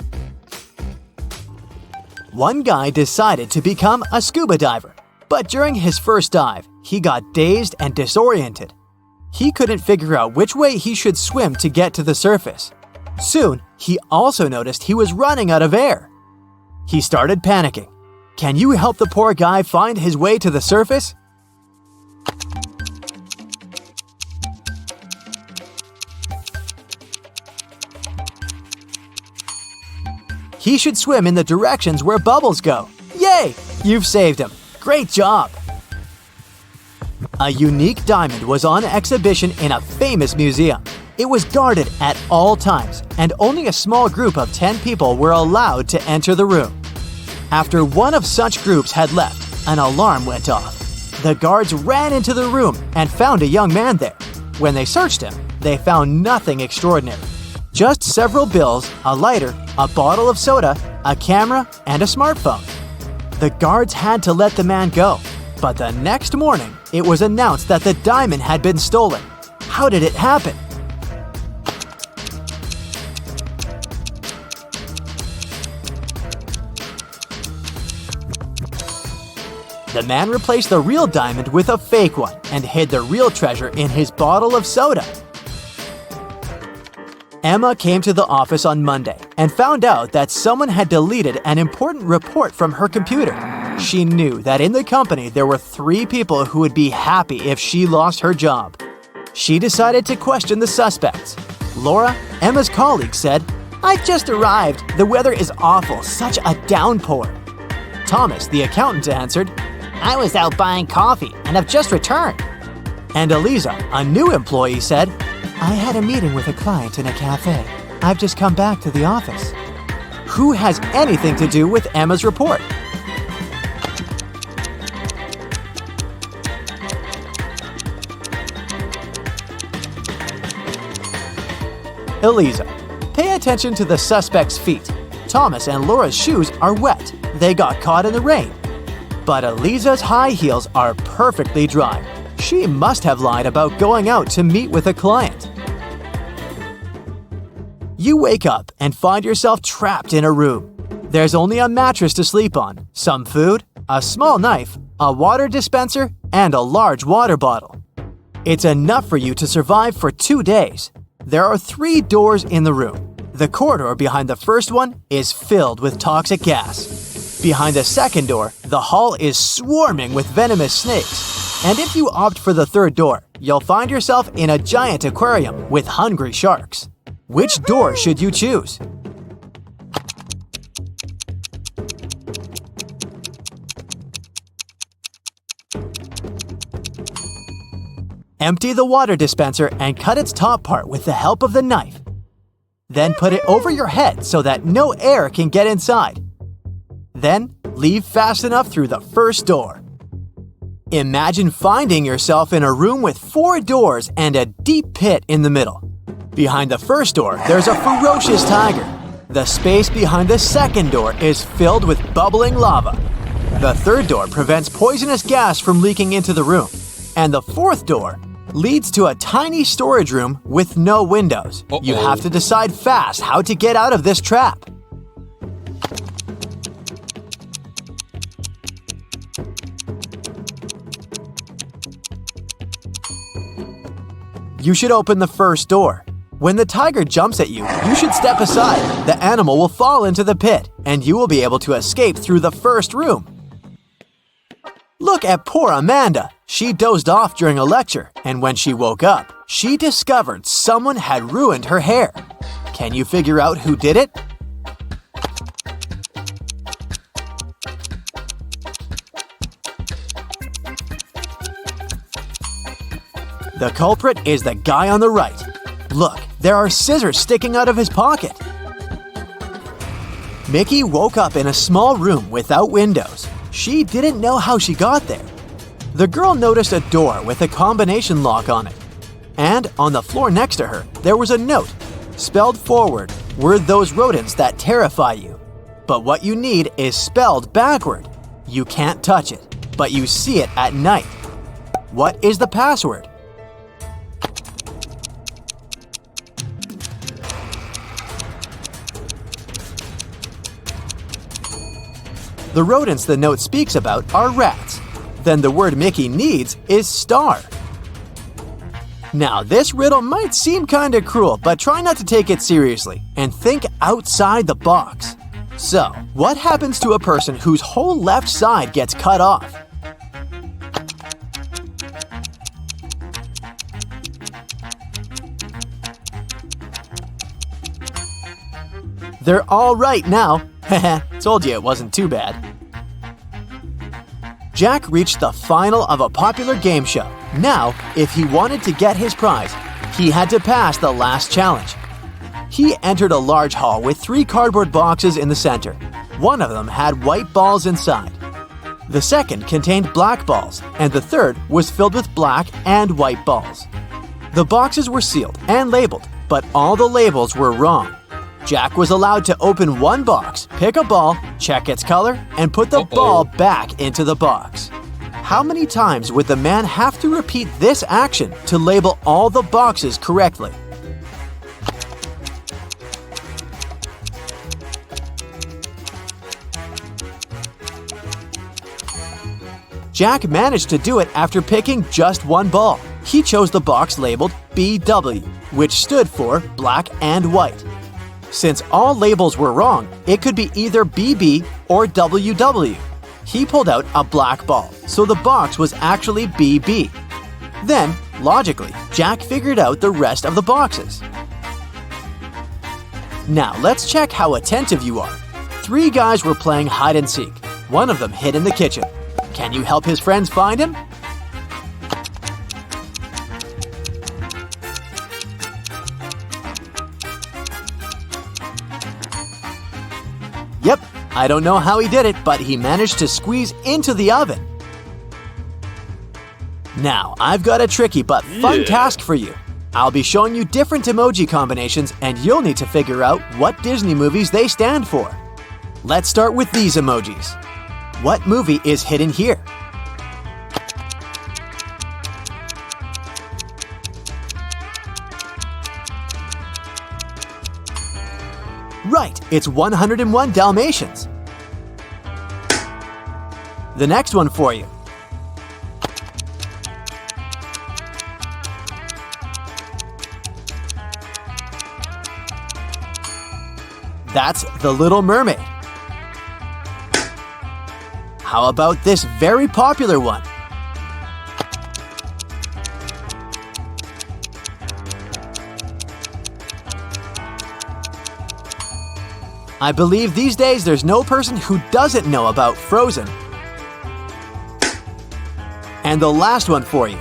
One guy decided to become a scuba diver, but during his first dive, he got dazed and disoriented. He couldn't figure out which way he should swim to get to the surface. Soon, he also noticed he was running out of air. He started panicking. Can you help the poor guy find his way to the surface? He should swim in the directions where bubbles go. Yay! You've saved him. Great job! A unique diamond was on exhibition in a famous museum. It was guarded at all times, and only a small group of 10 people were allowed to enter the room. After one of such groups had left, an alarm went off. The guards ran into the room and found a young man there. When they searched him, they found nothing extraordinary. Just several bills, a lighter, a bottle of soda, a camera, and a smartphone. The guards had to let the man go, but the next morning, it was announced that the diamond had been stolen. How did it happen? The man replaced the real diamond with a fake one and hid the real treasure in his bottle of soda. Emma came to the office on Monday and found out that someone had deleted an important report from her computer. She knew that in the company there were 3 people who would be happy if she lost her job. She decided to question the suspects. Laura, Emma's colleague, said, "I've just arrived. The weather is awful, such a downpour." Thomas, the accountant, answered, I was out buying coffee and have just returned. And Eliza, a new employee, said, I had a meeting with a client in a cafe. I've just come back to the office. Who has anything to do with Emma's report? Eliza. Pay attention to the suspect's feet. Thomas and Laura's shoes are wet. They got caught in the rain. But Eliza's high heels are perfectly dry. She must have lied about going out to meet with a client. You wake up and find yourself trapped in a room. There's only a mattress to sleep on, some food, a small knife, a water dispenser, and a large water bottle. It's enough for you to survive for 2 days. There are 3 doors in the room. The corridor behind the first one is filled with toxic gas. Behind the second door, the hall is swarming with venomous snakes. And if you opt for the third door, you'll find yourself in a giant aquarium with hungry sharks. Which door should you choose? Empty the water dispenser and cut its top part with the help of the knife. Then put it over your head so that no air can get inside. Then leave fast enough through the first door. Imagine finding yourself in a room with 4 doors and a deep pit in the middle. Behind the first door, there's a ferocious tiger. The space behind the second door is filled with bubbling lava. The third door prevents poisonous gas from leaking into the room. And the fourth door leads to a tiny storage room with no windows. You have to decide fast how to get out of this trap. You should open the first door. When the tiger jumps at you, you should step aside. The animal will fall into the pit, and you will be able to escape through the first room. Look at poor Amanda. She dozed off during a lecture, and when she woke up, she discovered someone had ruined her hair. Can you figure out who did it? The culprit is the guy on the right. Look, there are scissors sticking out of his pocket. Mickey woke up in a small room without windows. She didn't know how she got there. The girl noticed a door with a combination lock on it. And on the floor next to her, there was a note. Spelled forward were those rodents that terrify you. But what you need is spelled backward. You can't touch it, but you see it at night. What is the password? The rodents the note speaks about are rats. Then the word Mickey needs is star. Now, this riddle might seem kinda cruel, but try not to take it seriously and think outside the box. So, what happens to a person whose whole left side gets cut off? They're all right now. Told you it wasn't too bad. Jack reached the final of a popular game show. Now, if he wanted to get his prize, he had to pass the last challenge. He entered a large hall with 3 cardboard boxes in the center. One of them had white balls inside. The second contained black balls, and the third was filled with black and white balls. The boxes were sealed and labeled, but all the labels were wrong. Jack was allowed to open one box, pick a ball, check its color, and put the ball back into the box. How many times would the man have to repeat this action to label all the boxes correctly? Jack managed to do it after picking just one ball. He chose the box labeled BW, which stood for black and white. Since all labels were wrong, it could be either BB or WW. He pulled out a black ball, so the box was actually BB. Then, logically, Jack figured out the rest of the boxes. Now, let's check how attentive you are. 3 guys were playing hide and seek. One of them hid in the kitchen. Can you help his friends find him? Yep, I don't know how he did it, but he managed to squeeze into the oven. Now, I've got a tricky but fun task for you. I'll be showing you different emoji combinations, and you'll need to figure out what Disney movies they stand for. Let's start with these emojis. What movie is hidden here? Right, it's 101 Dalmatians. The next one for you. That's The Little Mermaid. How about this very popular one? I believe these days there's no person who doesn't know about Frozen. And the last one for you.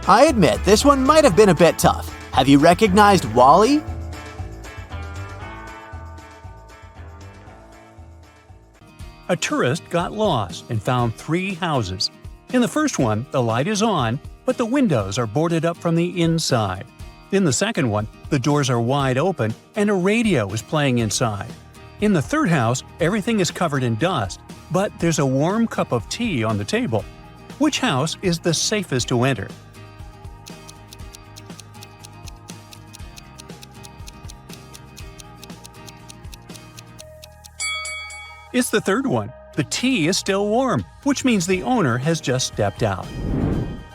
I admit, this one might have been a bit tough. Have you recognized WALL-E? A tourist got lost and found 3 houses. In the first one, the light is on, but the windows are boarded up from the inside. In the second one, the doors are wide open and a radio is playing inside. In the third house, everything is covered in dust, but there's a warm cup of tea on the table. Which house is the safest to enter? It's the third one. The tea is still warm, which means the owner has just stepped out.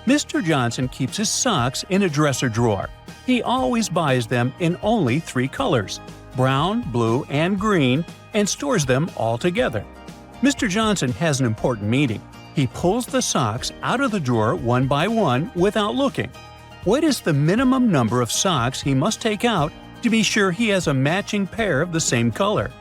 Mr. Johnson keeps his socks in a dresser drawer. He always buys them in only 3 colors – brown, blue, and green – and stores them all together. Mr. Johnson has an important meeting. He pulls the socks out of the drawer one by one without looking. What is the minimum number of socks he must take out to be sure he has a matching pair of the same color?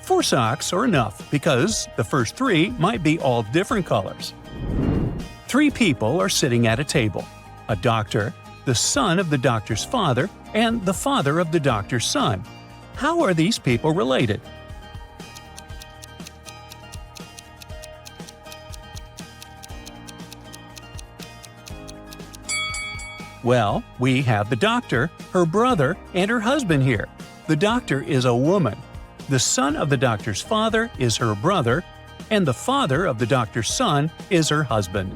Four socks are enough because the first 3 might be all different colors. 3 people are sitting at a table: a doctor, the son of the doctor's father, and the father of the doctor's son. How are these people related? Well, we have the doctor, her brother, and her husband here. The doctor is a woman. The son of the doctor's father is her brother, and the father of the doctor's son is her husband.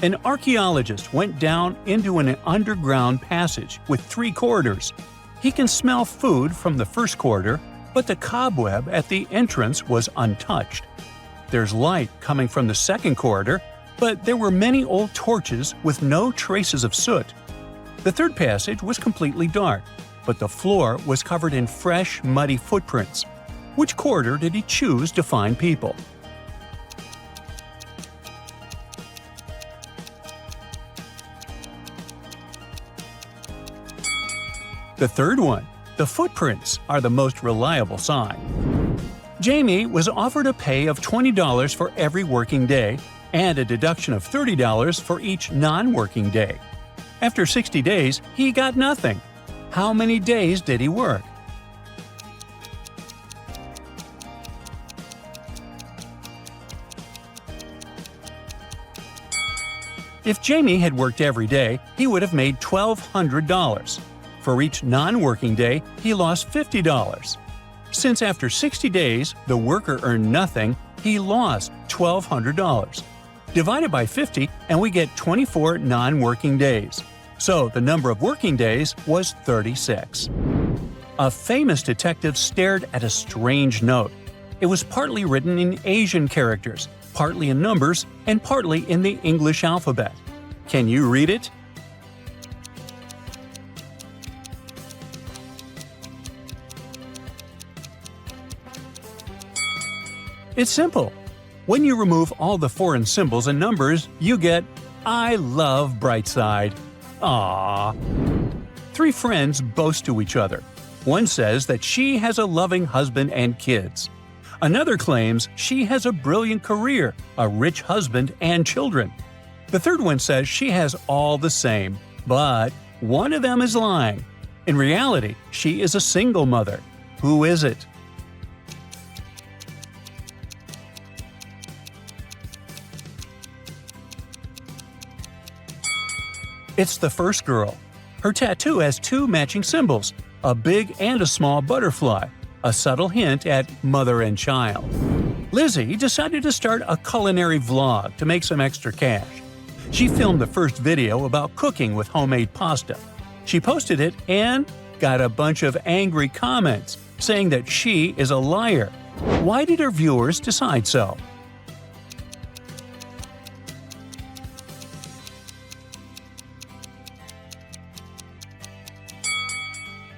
An archaeologist went down into an underground passage with 3 corridors. He can smell food from the first corridor, but the cobweb at the entrance was untouched. There's light coming from the second corridor, but there were many old torches with no traces of soot. The third passage was completely dark, but the floor was covered in fresh, muddy footprints. Which corridor did he choose to find people? The third one. The footprints are the most reliable sign. Jamie was offered a pay of $20 for every working day and a deduction of $30 for each non-working day. After 60 days, he got nothing. How many days did he work? If Jamie had worked every day, he would have made $1,200. For each non-working day, he lost $50. Since after 60 days, the worker earned nothing, he lost $1,200. Divided by 50, and we get 24 non-working days. So the number of working days was 36. A famous detective stared at a strange note. It was partly written in Asian characters, partly in numbers, and partly in the English alphabet. Can you read it? It's simple. When you remove all the foreign symbols and numbers, you get I love Brightside. Aww. 3 friends boast to each other. One says that she has a loving husband and kids. Another claims she has a brilliant career, a rich husband, and children. The third one says she has all the same, but one of them is lying. In reality, she is a single mother. Who is it? It's the first girl. Her tattoo has 2 matching symbols, a big and a small butterfly, a subtle hint at mother and child. Lizzie decided to start a culinary vlog to make some extra cash. She filmed the first video about cooking with homemade pasta. She posted it and got a bunch of angry comments saying that she is a liar. Why did her viewers decide so?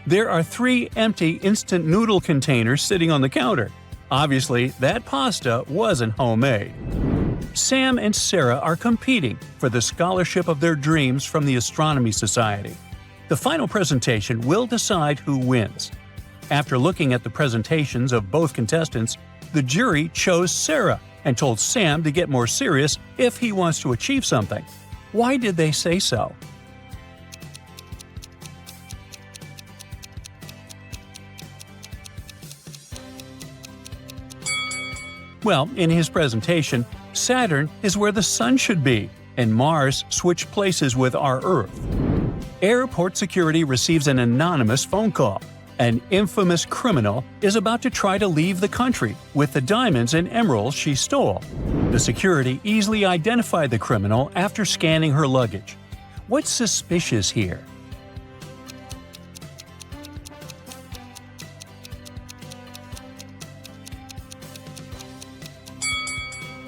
There are 3 empty instant noodle containers sitting on the counter. Obviously, that pasta wasn't homemade. Sam and Sarah are competing for the scholarship of their dreams from the Astronomy Society. The final presentation will decide who wins. After looking at the presentations of both contestants, the jury chose Sarah and told Sam to get more serious if he wants to achieve something. Why did they say so? Well, in his presentation, Saturn is where the Sun should be, and Mars switched places with our Earth. Airport security receives an anonymous phone call. An infamous criminal is about to try to leave the country with the diamonds and emeralds she stole. The security easily identified the criminal after scanning her luggage. What's suspicious here?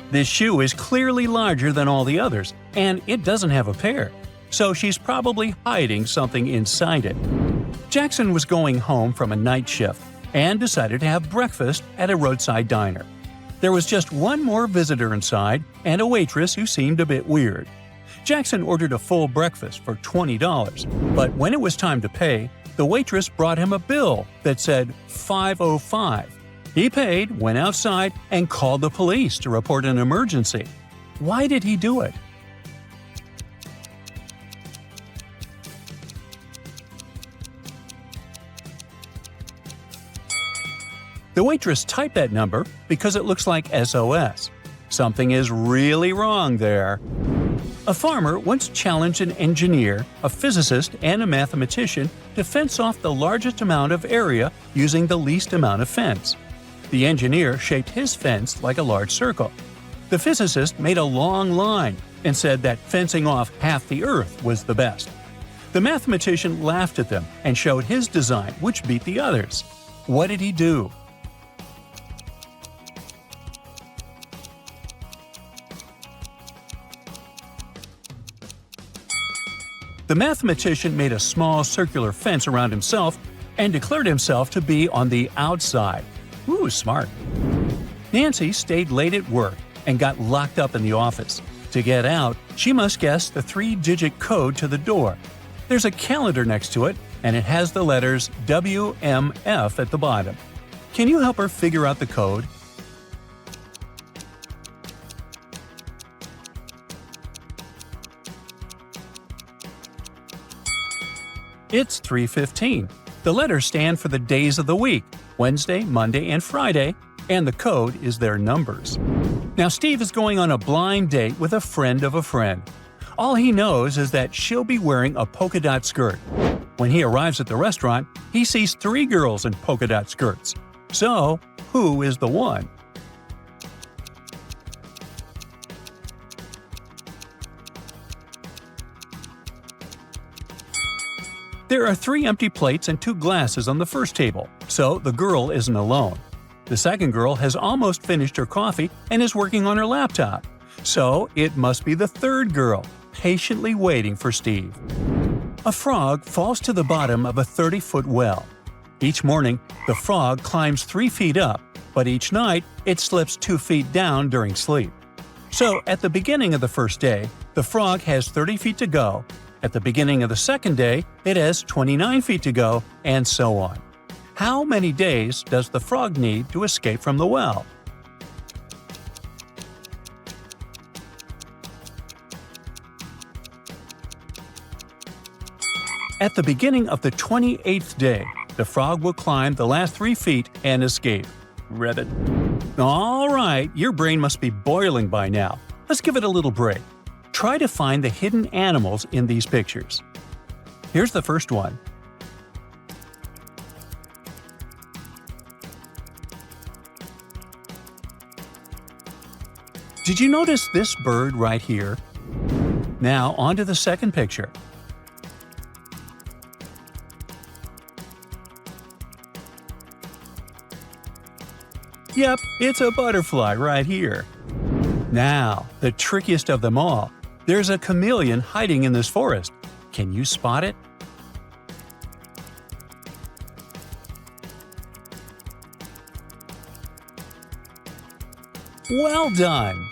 This shoe is clearly larger than all the others, and it doesn't have a pair, so she's probably hiding something inside it. Jackson was going home from a night shift and decided to have breakfast at a roadside diner. There was just one more visitor inside and a waitress who seemed a bit weird. Jackson ordered a full breakfast for $20, but when it was time to pay, the waitress brought him a bill that said $505. He paid, went outside, and called the police to report an emergency. Why did he do it? The waitress typed that number because it looks like SOS. Something is really wrong there. A farmer once challenged an engineer, a physicist, and a mathematician to fence off the largest amount of area using the least amount of fence. The engineer shaped his fence like a large circle. The physicist made a long line and said that fencing off half the Earth was the best. The mathematician laughed at them and showed his design, which beat the others. What did he do? The mathematician made a small circular fence around himself and declared himself to be on the outside. Ooh, smart. Nancy stayed late at work and got locked up in the office. To get out, she must guess the 3-digit code to the door. There's a calendar next to it, and it has the letters WMF at the bottom. Can you help her figure out the code? It's 3:15. The letters stand for the days of the week, Wednesday, Monday, and Friday, and the code is their numbers. Now Steve is going on a blind date with a friend of a friend. All he knows is that she'll be wearing a polka dot skirt. When he arrives at the restaurant, he sees 3 girls in polka dot skirts. So, who is the one? There are 3 empty plates and 2 glasses on the first table, so the girl isn't alone. The second girl has almost finished her coffee and is working on her laptop, so it must be the third girl, patiently waiting for Steve. A frog falls to the bottom of a 30-foot well. Each morning, the frog climbs 3 feet up, but each night it slips 2 feet down during sleep. So at the beginning of the first day, the frog has 30 feet to go. At the beginning of the second day, it has 29 feet to go, and so on. How many days does the frog need to escape from the well? At the beginning of the 28th day, the frog will climb the last 3 feet and escape. Reddit. All right, your brain must be boiling by now. Let's give it a little break. Try to find the hidden animals in these pictures. Here's the first one. Did you notice this bird right here? Now on to the second picture. Yep, it's a butterfly right here. Now, the trickiest of them all. There's a chameleon hiding in this forest. Can you spot it? Well done!